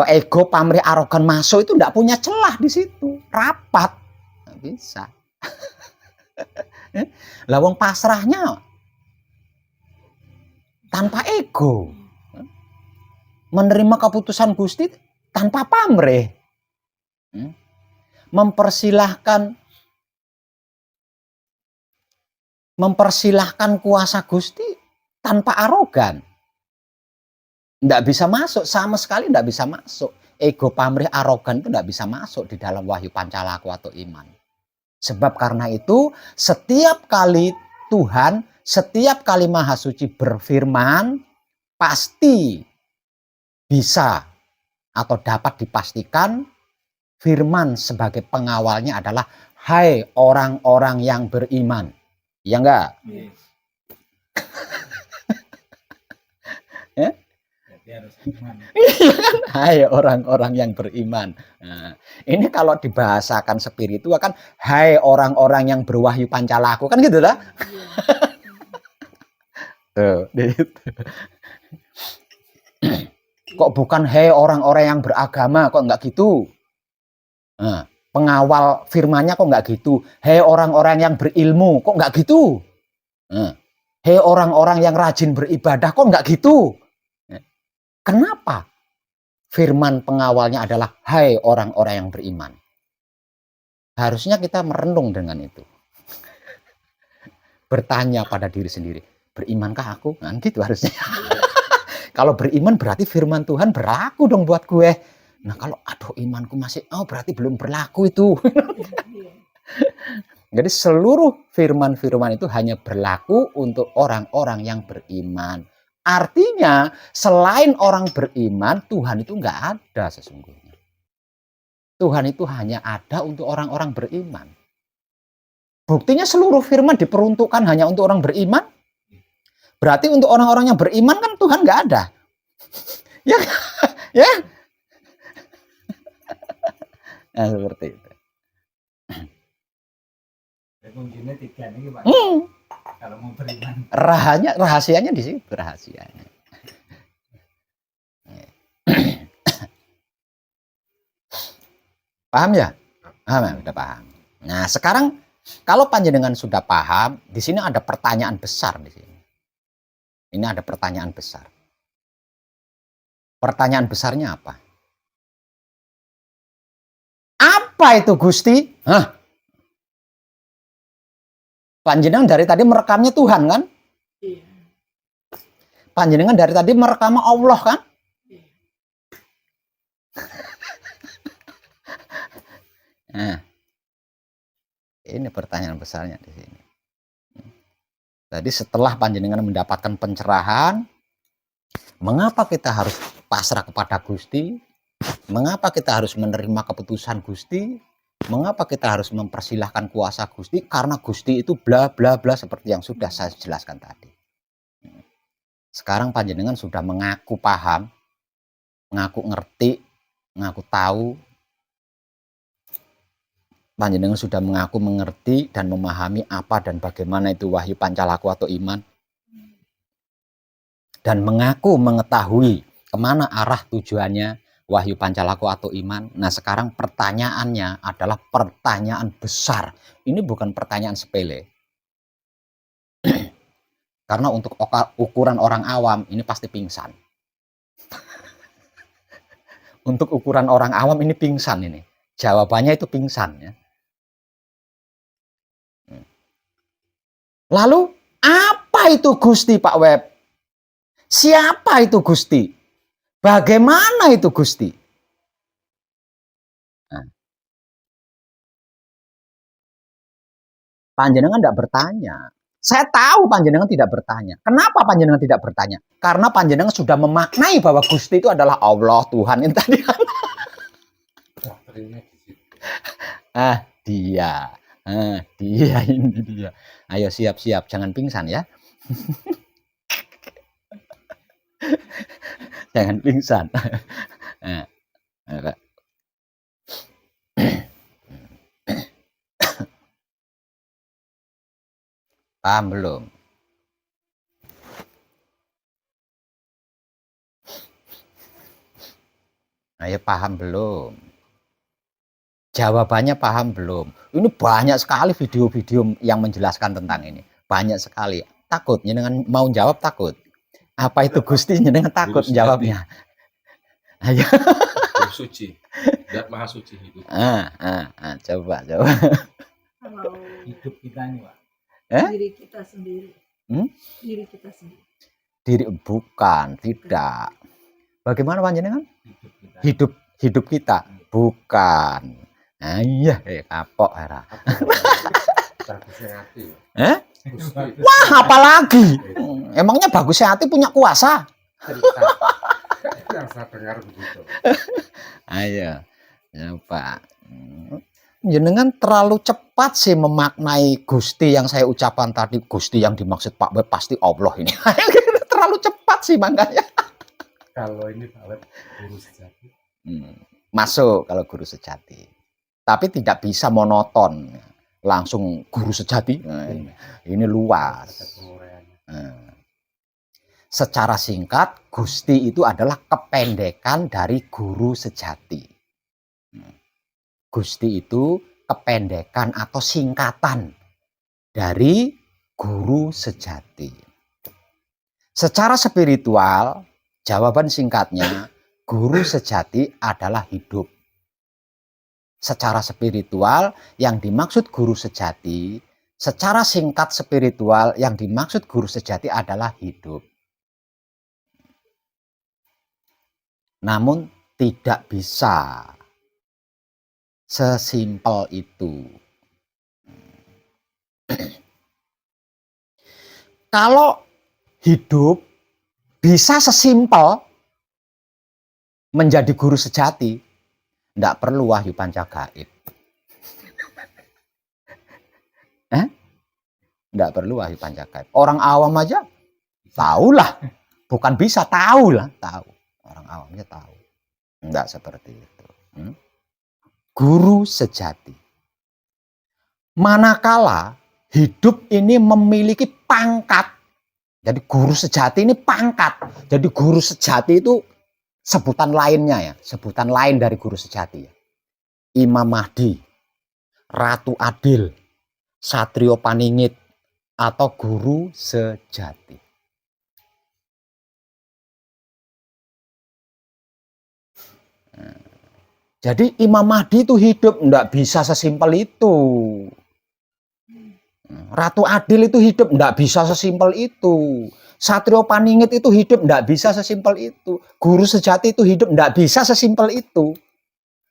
Speaker 1: ego, pamrih, arogan masuk itu nggak punya celah di situ. Rapat. Nggak bisa. Lawang pasrahnya tanpa ego. Menerima keputusan Gusti tanpa pamrih. Mempersilahkan kuasa Gusti tanpa arogan. Tidak bisa masuk, sama sekali tidak bisa masuk. Ego, pamrih, arogan itu tidak bisa masuk di dalam Wahyu Pancalaku atau iman. Sebab karena itu setiap kali Tuhan, setiap kali Maha Suci berfirman, pasti bisa atau dapat dipastikan firman sebagai pengawalnya adalah hai orang-orang yang beriman. Ya enggak?
Speaker 4: Yes.
Speaker 1: Ya?
Speaker 4: Berarti harus iman.
Speaker 1: Hai orang-orang yang beriman. Nah, ini kalau dibahasakan spiritual kan hai orang-orang yang berwahyu pancalaku kan gitu lah. Tuh, gitu. Kok bukan hai orang-orang yang beragama, kok enggak gitu? Nah, pengawal firmannya kok enggak gitu? Hai orang-orang yang berilmu, kok enggak gitu? Nah, hai orang-orang yang rajin beribadah, kok enggak gitu? Kenapa? Firman pengawalnya adalah hai orang-orang yang beriman. Harusnya kita merenung dengan itu. Bertanya pada diri sendiri, berimankah aku? Nah, gitu harusnya. Kalau beriman berarti firman Tuhan berlaku dong buat gue. Nah, kalau aduh imanku masih, berarti belum berlaku itu. Jadi seluruh firman-firman itu hanya berlaku untuk orang-orang yang beriman. Artinya selain orang beriman, Tuhan itu nggak ada sesungguhnya. Tuhan itu hanya ada untuk orang-orang beriman. Buktinya seluruh firman diperuntukkan hanya untuk orang beriman. Berarti untuk orang-orang yang beriman kan Tuhan nggak ada. Ya, ya. Nah, seperti itu.
Speaker 4: Kuncinya 3 nih Pak. Kalau mau beriman.
Speaker 1: Rahasianya di situ rahasianya. Paham ya? Paham ya? Udah paham. Nah, sekarang kalau panjenengan sudah paham, di sini ada pertanyaan besar di sini. Ini ada pertanyaan besar. Pertanyaan besarnya apa? Apa itu Gusti? Hah? Panjenengan dari tadi merekamnya Tuhan kan?
Speaker 3: Iya.
Speaker 1: Panjenengan dari tadi merekam Allah kan?
Speaker 3: Iya.
Speaker 1: Nah, ini pertanyaan besarnya di sini. Jadi setelah panjenengan mendapatkan pencerahan, mengapa kita harus pasrah kepada Gusti? Mengapa kita harus menerima keputusan Gusti? Mengapa kita harus mempersilahkan kuasa Gusti? Karena Gusti itu bla bla bla seperti yang sudah saya jelaskan tadi. Sekarang panjenengan sudah mengaku paham, mengaku ngerti, mengaku tahu. Panjenengan sudah mengaku mengerti dan memahami apa dan bagaimana itu Wahyu Pancalaku atau iman. Dan mengaku mengetahui kemana arah tujuannya Wahyu Pancalaku atau iman. Nah, sekarang pertanyaannya adalah pertanyaan besar. Ini bukan pertanyaan sepele. Karena untuk ukuran orang awam ini pasti pingsan. Untuk ukuran orang awam ini pingsan ini. Jawabannya itu pingsan ya. Lalu apa itu Gusti, Pak Web? Siapa itu Gusti? Bagaimana itu Gusti? Nah, panjenengan tidak bertanya. Saya tahu panjenengan tidak bertanya. Kenapa panjenengan tidak bertanya? Karena panjenengan sudah memaknai bahwa Gusti itu adalah Allah, Tuhan yang tadi.
Speaker 2: Doktrinnya di situ.
Speaker 1: Dia. Dia ini dia. Ayo siap-siap, jangan pingsan ya. Jangan pingsan. Paham belum? Ayo paham belum? Jawabannya paham belum? Ini banyak sekali video-video yang menjelaskan tentang ini. Banyak sekali. Takut, jenengan mau jawab takut. Apa itu Gusti? Jenengan takut jawabnya. Ayo.
Speaker 2: Guru suci. Zat maha suci hidup.
Speaker 1: Coba.
Speaker 3: Kalau
Speaker 4: Hidup kita ini, Pak.
Speaker 3: diri kita sendiri. Diri kita sendiri.
Speaker 1: Bukan, tidak. Bagaimana panjenengan?
Speaker 4: Hidup kita.
Speaker 1: Hidup kita. Bukan. Iya, kapok era.
Speaker 2: Bagusnya hati.
Speaker 4: Gusti.
Speaker 1: Wah, apalagi? Emangnya bagusnya hati punya kuasa?
Speaker 2: Cerita. Yang saya dengar begitu.
Speaker 1: Ayo, Pak. Jenengan terlalu cepat sih memaknai Gusti yang saya ucapkan tadi. Gusti yang dimaksud Pak Web pasti Allah ini. Terlalu cepat sih makanya.
Speaker 2: Kalau ini Pak Web guru sejati.
Speaker 1: Masuk kalau guru sejati. Tapi tidak bisa monoton. Langsung guru sejati. Ini luas. Secara singkat, Gusti itu adalah kependekan dari guru sejati. Gusti itu kependekan atau singkatan dari guru sejati. Secara spiritual, jawaban singkatnya, guru sejati adalah hidup. Secara spiritual, yang dimaksud guru sejati, secara singkat spiritual, yang dimaksud guru sejati adalah hidup. Namun tidak bisa sesimpel itu. Kalau hidup bisa sesimpel menjadi guru sejati, tidak perlu wahyu pancagaib. Tidak perlu wahyu pancagaib. Orang awam aja tahulah, bukan bisa tahulah, tahu. Orang awamnya tahu. Tidak seperti itu. Guru sejati. Manakala hidup ini memiliki pangkat. Jadi guru sejati ini pangkat. Jadi guru sejati itu sebutan lainnya ya. Sebutan lain dari guru sejati ya. Imam Mahdi, Ratu Adil, Satrio Paningit, atau guru sejati. Jadi Imam Mahdi itu hidup enggak bisa sesimpel itu. Ratu Adil itu hidup enggak bisa sesimpel itu. Satrio Paningit itu hidup enggak bisa sesimpel itu. Guru sejati itu hidup enggak bisa sesimpel itu.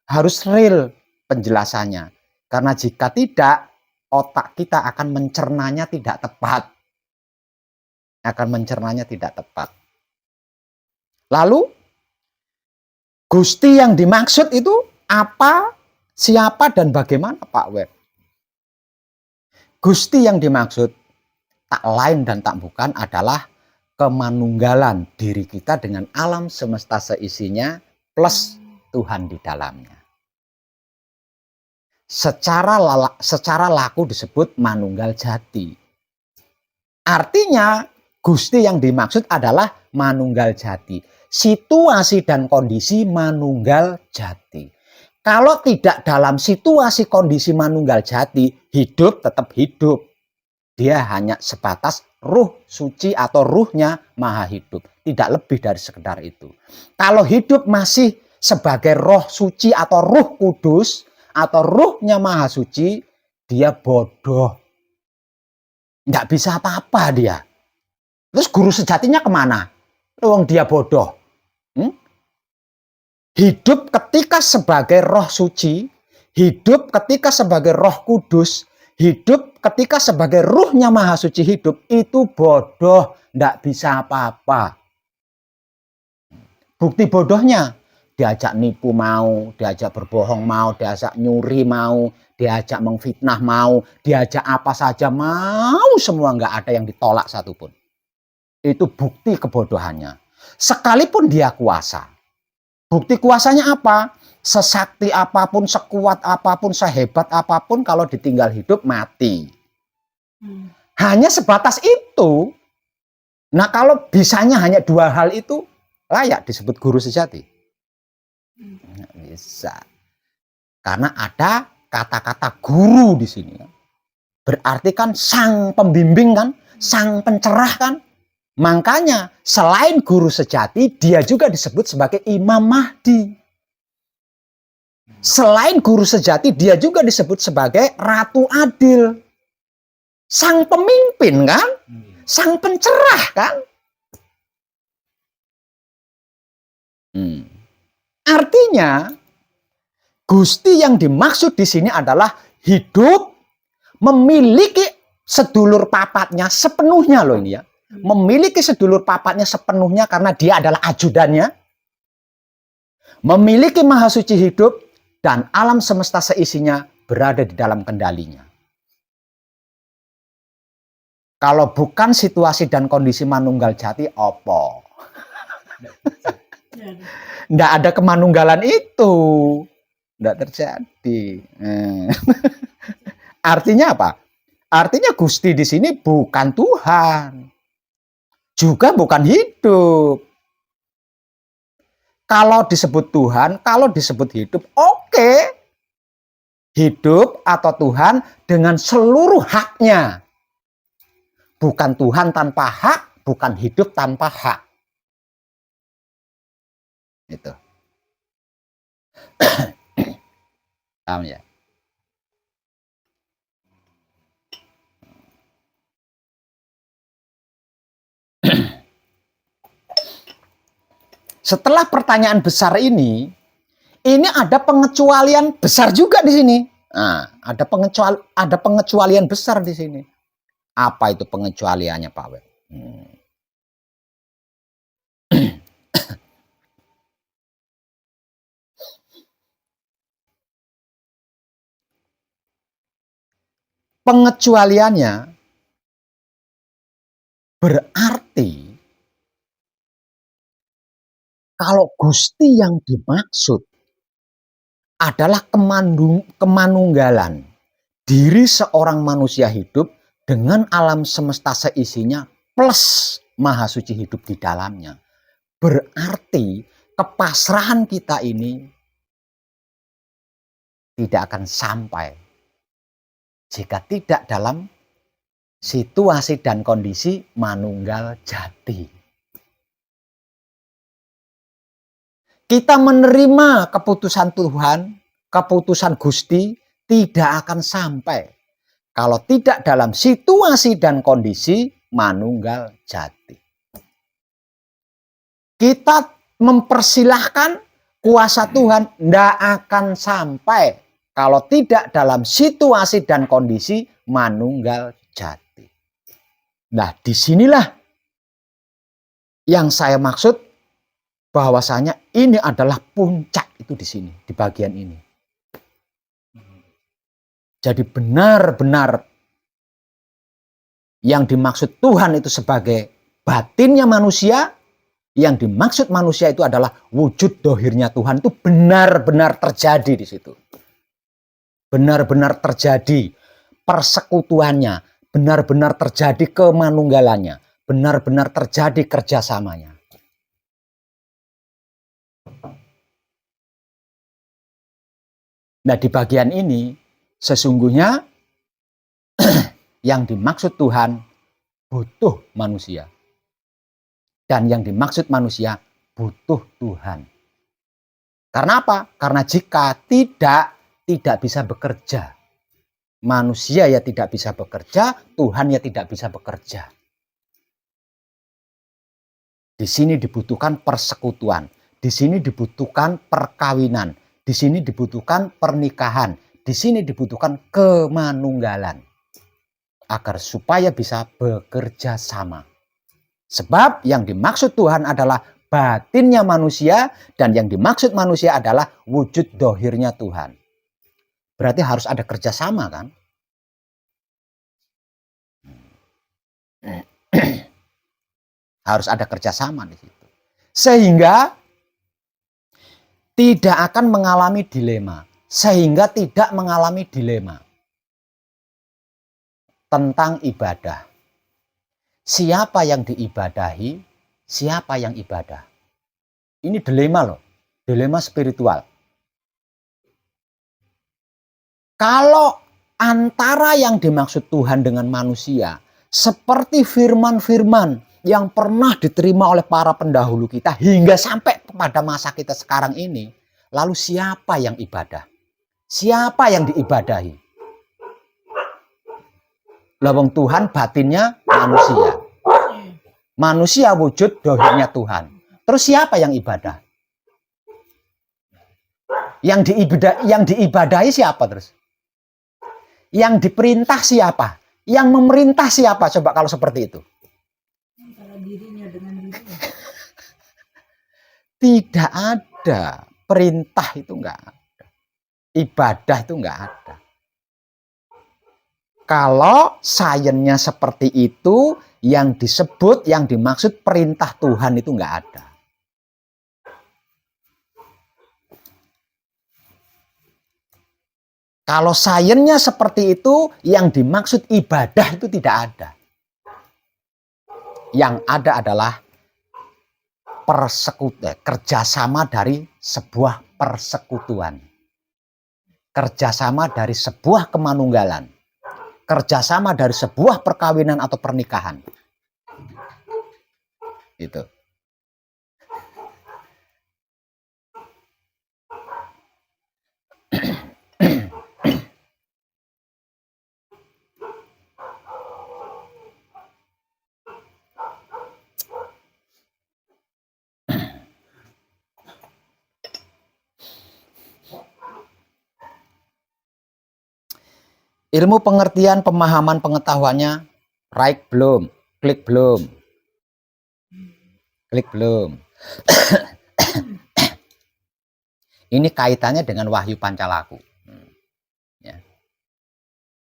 Speaker 1: Harus real penjelasannya. Karena jika tidak, otak kita akan mencernanya tidak tepat. Lalu Gusti yang dimaksud itu apa, siapa, dan bagaimana Pak Web? Gusti yang dimaksud tak lain dan tak bukan adalah kemanunggalan diri kita dengan alam semesta seisinya plus Tuhan di dalamnya. Secara laku disebut manunggal jati. Artinya Gusti yang dimaksud adalah manunggal jati. Situasi dan kondisi manunggal jati. Kalau tidak dalam situasi kondisi manunggal jati, hidup tetap hidup. Dia hanya sebatas ruh suci atau ruhnya maha hidup. Tidak lebih dari sekedar itu. Kalau hidup masih sebagai roh suci atau ruh kudus atau ruhnya maha suci, dia bodoh. Nggak bisa apa-apa dia. Terus guru sejatinya kemana? Wong dia bodoh. Hidup ketika sebagai roh suci, hidup ketika sebagai roh kudus, hidup ketika sebagai ruhnya maha suci hidup, itu bodoh, nggak bisa apa-apa. Bukti bodohnya, diajak nipu mau, diajak berbohong mau, diajak nyuri mau, diajak mengfitnah mau, diajak apa saja mau, semua nggak ada yang ditolak satupun. Itu bukti kebodohannya. Sekalipun dia kuasa. Bukti kuasanya apa? Sesakti apapun, sekuat apapun, sehebat apapun, kalau ditinggal hidup mati. Hanya sebatas itu. Nah, kalau bisanya hanya dua hal itu, layak disebut guru sejati? Nggak bisa. Karena ada kata-kata guru di sini. Berarti kan sang pembimbing kan, sang pencerah kan. Makanya selain guru sejati, dia juga disebut sebagai Imam Mahdi. Selain guru sejati, dia juga disebut sebagai Ratu Adil. Sang pemimpin kan? Sang pencerah kan? Artinya, Gusti yang dimaksud di sini adalah hidup memiliki sedulur papatnya sepenuhnya loh ini ya. Memiliki sedulur papatnya sepenuhnya karena dia adalah ajudannya. Memiliki maha suci hidup dan alam semesta seisinya berada di dalam kendalinya. Kalau bukan situasi dan kondisi manunggal jati, opo? Nggak ada kemanunggalan itu. Nggak terjadi. Artinya apa? Artinya Gusti di sini bukan Tuhan. Juga bukan hidup. Kalau disebut Tuhan, kalau disebut hidup, oke. Hidup atau Tuhan dengan seluruh haknya. Bukan Tuhan tanpa hak, bukan hidup tanpa hak. Itu. Paham ya? Setelah pertanyaan besar ini ada pengecualian besar juga di sini. Nah, ada pengecualian besar di sini. Apa itu pengecualiannya, Pak Web? Pengecualiannya berarti kalau Gusti yang dimaksud adalah kemanunggalan diri seorang manusia hidup dengan alam semesta seisinya plus maha suci hidup di dalamnya. Berarti kepasrahan kita ini tidak akan sampai jika tidak dalam situasi dan kondisi manunggal jati. Kita menerima keputusan Tuhan, keputusan Gusti tidak akan sampai kalau tidak dalam situasi dan kondisi manunggal jati. Kita mempersilahkan kuasa Tuhan tidak akan sampai kalau tidak dalam situasi dan kondisi manunggal jati. Nah, disinilah yang saya maksud bahwasanya ini adalah puncak itu di sini, di bagian ini. Jadi benar-benar yang dimaksud Tuhan itu sebagai batinnya manusia, yang dimaksud manusia itu adalah wujud dohirnya Tuhan, itu benar-benar terjadi di situ. Benar-benar terjadi persekutuannya, benar-benar terjadi kemanunggalannya, benar-benar terjadi kerjasamanya. Nah, di bagian ini sesungguhnya yang dimaksud Tuhan butuh manusia. Dan yang dimaksud manusia butuh Tuhan. Karena apa? Karena jika tidak bisa bekerja. Manusia ya tidak bisa bekerja, Tuhan ya tidak bisa bekerja. Di sini dibutuhkan persekutuan, di sini dibutuhkan perkawinan, di sini dibutuhkan pernikahan, di sini dibutuhkan kemanunggalan agar supaya bisa bekerja sama. Sebab yang dimaksud Tuhan adalah batinnya manusia dan yang dimaksud manusia adalah wujud dohirnya Tuhan. Berarti harus ada kerjasama kan? Harus ada kerjasama di situ. Sehingga tidak akan mengalami dilema. Sehingga tidak mengalami dilema tentang ibadah. Siapa yang diibadahi, siapa yang ibadah. Ini dilema loh, dilema spiritual. Kalau antara yang dimaksud Tuhan dengan manusia, seperti firman-firman yang pernah diterima oleh para pendahulu kita hingga sampai pada masa kita sekarang ini, lalu siapa yang ibadah? Siapa yang diibadahi? Lawang Tuhan batinnya manusia. Manusia wujud dohirnya Tuhan. Terus siapa yang ibadah? Yang diibadahi siapa terus? Yang diperintah siapa? Yang memerintah siapa? Coba kalau seperti itu.
Speaker 3: Antara dirinya dengan dirinya.
Speaker 1: Tidak ada. Perintah itu enggak ada. Ibadah itu enggak ada. Kalau sainsnya seperti itu, yang disebut, yang dimaksud perintah Tuhan itu enggak ada. Kalau sainsnya seperti itu, yang dimaksud ibadah itu tidak ada. Yang ada adalah persekutuan, kerjasama dari sebuah persekutuan. Kerjasama dari sebuah kemanunggalan. Kerjasama dari sebuah perkawinan atau pernikahan. Itu. Ilmu pengertian, pemahaman, pengetahuannya, right belum, klik belum, klik belum. Ini kaitannya dengan Wahyu Pancalaku, ya.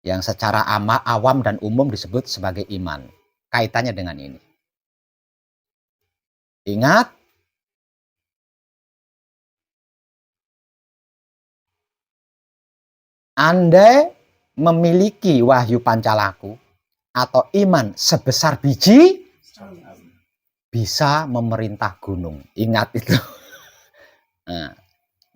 Speaker 1: Yang secara awam dan umum disebut sebagai iman. Kaitannya dengan ini. Ingat, Anda memiliki Wahyu Pancalaku atau iman sebesar biji bisa memerintah gunung. Ingat itu.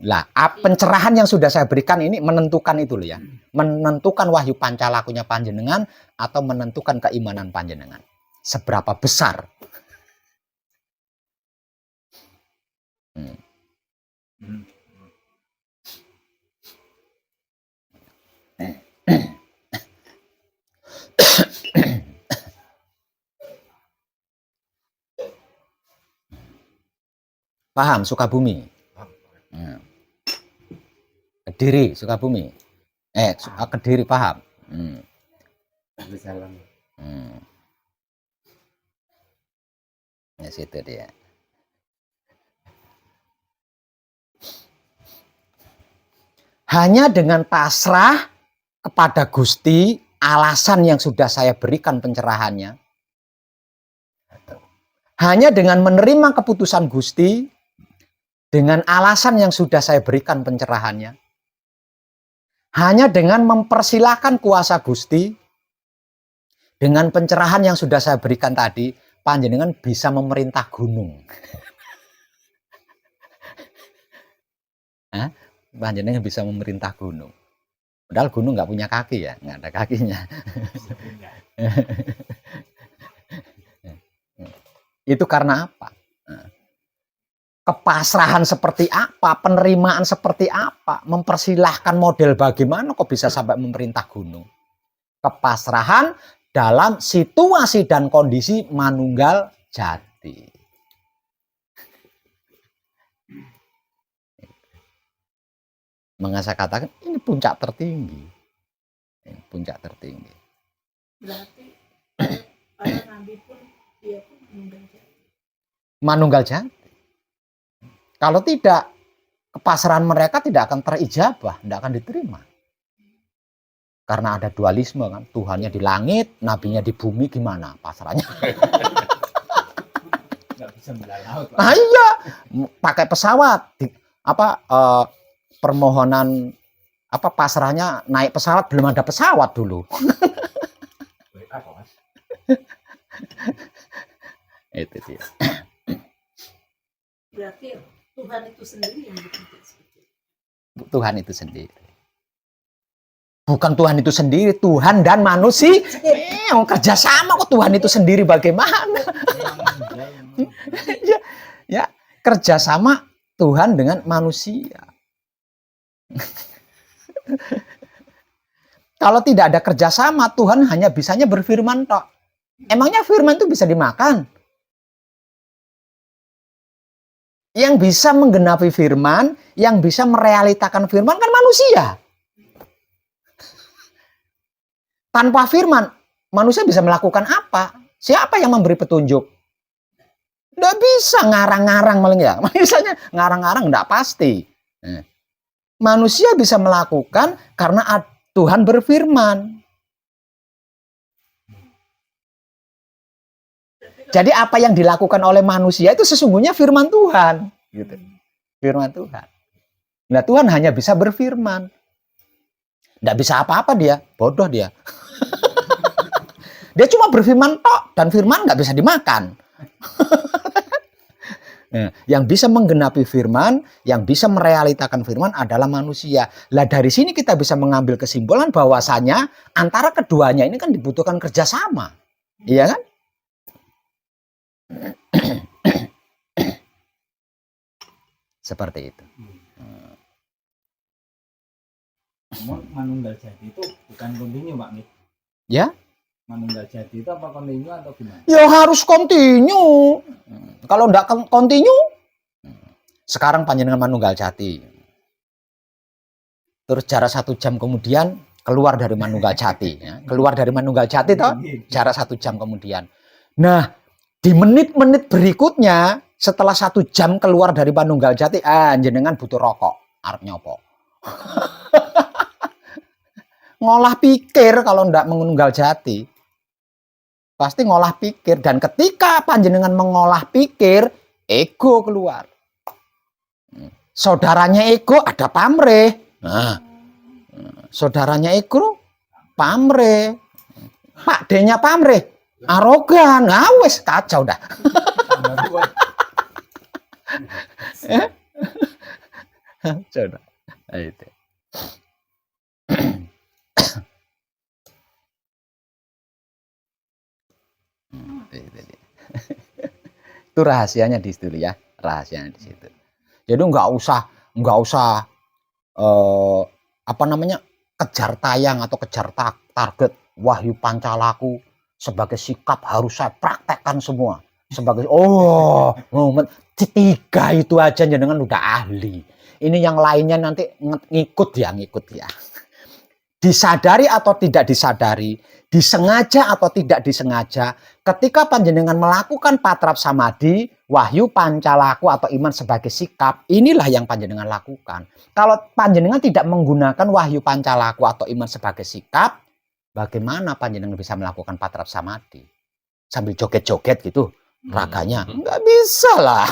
Speaker 1: Nah, pencerahan yang sudah saya berikan ini menentukan itu loh ya. Menentukan Wahyu Pancalakunya panjenengan atau menentukan keimanan panjenengan. Seberapa besar. Paham Sukabumi? Kediri Sukabumi. Kediri paham? Ya situ dia. Hanya dengan pasrah kepada Gusti, alasan yang sudah saya berikan pencerahannya. Hanya dengan menerima keputusan Gusti, dengan alasan yang sudah saya berikan pencerahannya. Hanya dengan mempersilahkan kuasa Gusti, dengan pencerahan yang sudah saya berikan tadi, panjenengan bisa memerintah gunung. Panjenengan bisa memerintah gunung. Padahal gunung nggak punya kaki ya, nggak ada kakinya. Itu karena apa? kepasrahan seperti apa, penerimaan seperti apa, mempersilahkan model bagaimana kok bisa sampai memerintah gunung. Kepasrahan dalam situasi dan kondisi manunggal jati. Maka saya katakan ini puncak tertinggi. Ini puncak tertinggi.
Speaker 3: Berarti para nabi pun dia pun meninggal jati.
Speaker 1: Manunggal jati. Kalau tidak, kepasrahan mereka tidak akan terijabah, tidak akan diterima. Karena ada dualisme kan, Tuhannya di langit, nabinya di bumi, gimana pasrahnya?
Speaker 4: Nggak bisa melaut.
Speaker 1: Ah iya, pakai pesawat, permohonan pasrahnya naik pesawat, belum ada pesawat dulu.
Speaker 4: Apa mas?
Speaker 1: Itu dia.
Speaker 3: Berarti Tuhan itu sendiri yang bekerja seperti itu.
Speaker 1: Tuhan itu sendiri. Bukan Tuhan itu sendiri, Tuhan dan manusia. Kerjasama kok Tuhan itu sendiri bagaimana? ya, kerjasama Tuhan dengan manusia. Kalau tidak ada kerjasama, Tuhan hanya bisanya berfirman tok. Emangnya firman itu bisa dimakan? Yang bisa menggenapi firman, yang bisa merealitakan firman kan manusia. Tanpa firman, manusia bisa melakukan apa? Siapa yang memberi petunjuk? Nggak bisa ngarang-ngarang malah ya. Misalnya ngarang-ngarang nggak pasti. Manusia bisa melakukan karena Tuhan berfirman. Jadi apa yang dilakukan oleh manusia itu sesungguhnya firman Tuhan, gitu. Firman Tuhan. Nah, Tuhan hanya bisa berfirman. Nggak bisa apa-apa dia, bodoh dia. Dia cuma berfirman tok, dan firman nggak bisa dimakan. Nah, yang bisa menggenapi firman, yang bisa merealitakan firman adalah manusia. Lah dari sini kita bisa mengambil kesimpulan bahwasanya antara keduanya ini kan dibutuhkan kerjasama, iya kan? Seperti itu.
Speaker 4: Manunggal jati itu bukan kontinu Pak Mit.
Speaker 1: Ya?
Speaker 4: Manunggal jati itu apa kontinu atau gimana?
Speaker 1: Ya harus kontinu. Kalau enggak kontinu, sekarang panjenengan manunggal jati. Terus jarak 1 jam kemudian keluar dari manunggal jati. Ya. Keluar dari manunggal jati toh, jarak 1 jam kemudian. Nah, di menit-menit berikutnya, setelah 1 jam keluar dari manunggal jati, jenengan butuh rokok. Arep nyopo. Ngolah pikir kalau ndak menunggal jati. Pasti ngolah pikir. Dan ketika panjenengan mengolah pikir, ego keluar. Saudaranya ego ada pamrih. Nah, saudaranya ego pamrih. Pak D-nya pamrih. Arogan. Nah, wes kacau dah. Coba. Itu. Itu rahasianya di situ ya, rahasianya di situ. Jadi nggak usah kejar tayang atau kejar target Wahyu Pancalaku sebagai sikap harus saya praktekkan semua sebagai tiga itu aja jangan udah ahli. Ini yang lainnya nanti ngikut ya. Disadari atau tidak disadari, disengaja atau tidak disengaja, ketika panjenengan melakukan patrap samadhi, Wahyu Pancalaku atau iman sebagai sikap, inilah yang panjenengan lakukan. Kalau panjenengan tidak menggunakan Wahyu Pancalaku atau iman sebagai sikap, bagaimana panjenengan bisa melakukan patrap samadhi? Sambil joget-joget gitu, raganya. Nggak bisa lah.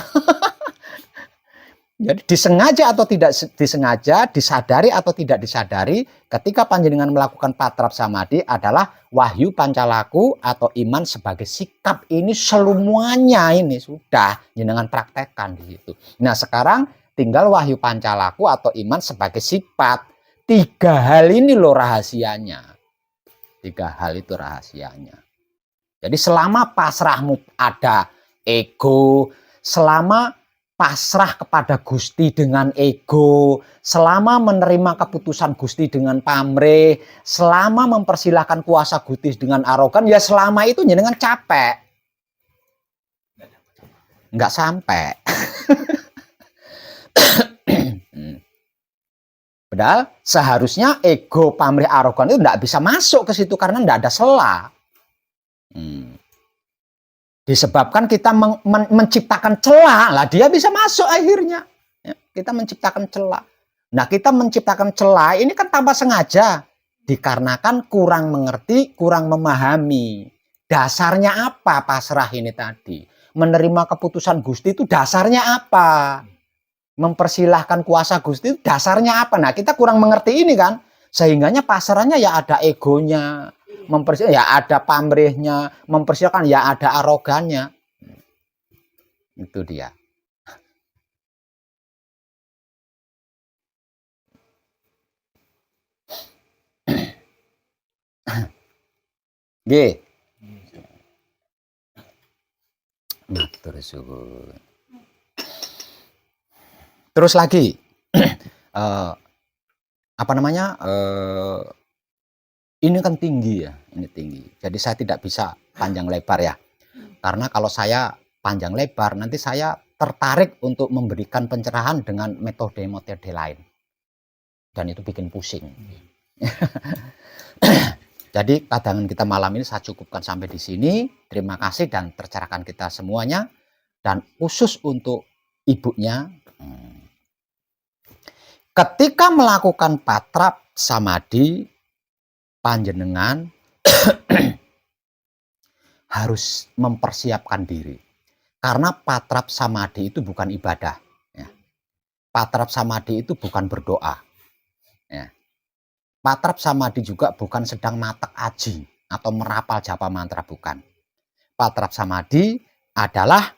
Speaker 1: Jadi disengaja atau tidak disengaja, disadari atau tidak disadari, ketika panjenengan melakukan patrap samadhi adalah Wahyu Pancalaku atau iman sebagai sikap. Ini semuanya ini sudah jenengan praktekkan di situ. Nah sekarang tinggal Wahyu Pancalaku atau iman sebagai sifat. 3 hal ini loh rahasianya. 3 hal itu rahasianya. Jadi selama pasrahmu ada ego, selama pasrah kepada Gusti dengan ego, selama menerima keputusan Gusti dengan pamrih, selama mempersilahkan kuasa Gusti dengan arogan, ya selama itu jenengan capek. Nggak sampai. Padahal seharusnya ego, pamrih, arogan itu nggak bisa masuk ke situ karena nggak ada celah. Disebabkan kita menciptakan celah, lah dia bisa masuk akhirnya. Ya, kita menciptakan celah. Nah, kita menciptakan celah ini kan tanpa sengaja, dikarenakan kurang mengerti, kurang memahami. Dasarnya apa pasrah ini tadi? Menerima keputusan Gusti itu dasarnya apa? Mempersilahkan kuasa Gusti itu dasarnya apa? Nah, kita kurang mengerti ini kan, sehingganya pasrahnya ya ada egonya, ya ada pamrihnya, mempersilahkan ya ada arogannya. Itu dia. Nggih. Matur suwun. Terus lagi apa namanya? Ini kan tinggi ya, ini tinggi. Jadi saya tidak bisa panjang lebar ya. Karena kalau saya panjang lebar, nanti saya tertarik untuk memberikan pencerahan dengan metode-metode lain. Dan itu bikin pusing. Jadi kadangan kita malam ini saya cukupkan sampai di sini. Terima kasih dan tercerahkan kita semuanya. Dan khusus untuk ibunya, ketika melakukan patrap samadhi, panjenengan harus mempersiapkan diri. Karena patrap samadhi itu bukan ibadah. Ya. Patrap samadhi itu bukan berdoa. Ya. Patrap samadhi juga bukan sedang matek aji atau merapal japa mantra, bukan. Patrap samadhi adalah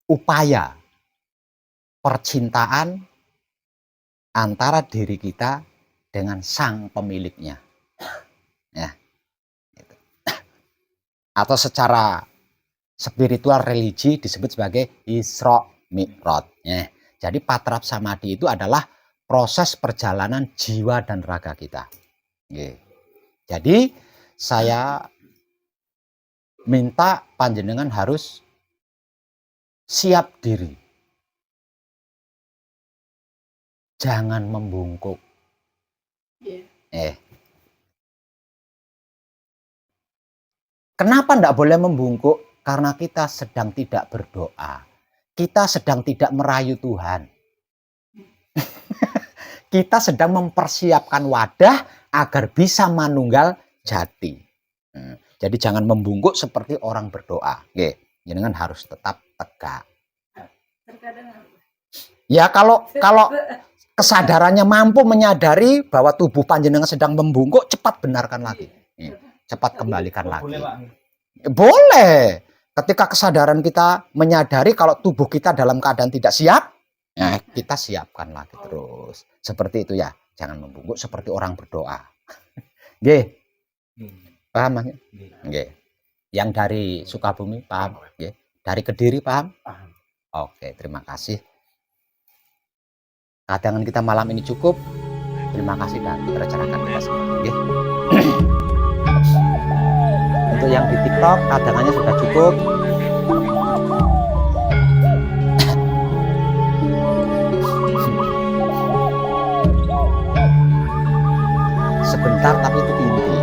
Speaker 1: upaya percintaan antara diri kita dengan sang pemiliknya. Ya. Gitu. Atau secara spiritual religi disebut sebagai Isra Mi'raj. Ya. Jadi patrap samadhi itu adalah proses perjalanan jiwa dan raga kita. Ya. Jadi saya minta panjenengan harus siap diri. Jangan membungkuk. Kenapa tidak boleh membungkuk? Karena kita sedang tidak berdoa. Kita sedang tidak merayu Tuhan. Kita sedang mempersiapkan wadah agar bisa manunggal jati. Jadi jangan membungkuk seperti orang berdoa. Jangan harus tetap tegak. Ya kalau kesadarannya mampu menyadari bahwa tubuh panjenengan sedang membungkuk, cepat benarkan lagi. Cepat kembalikan lagi. Boleh. Ketika kesadaran kita menyadari kalau tubuh kita dalam keadaan tidak siap, ya kita siapkan lagi terus. Seperti itu ya. Jangan membungkuk seperti orang berdoa. Nggih. Paham, Mas? Nggih. Yang dari Sukabumi paham? Nggih. Dari Kediri paham?
Speaker 2: Paham.
Speaker 1: Oke, terima kasih. Kadangan kita malam ini cukup. Terima kasih dan tercerahkan kita semua. Okay. Untuk yang di TikTok, kadangannya sudah cukup. Sebentar tapi itu inti.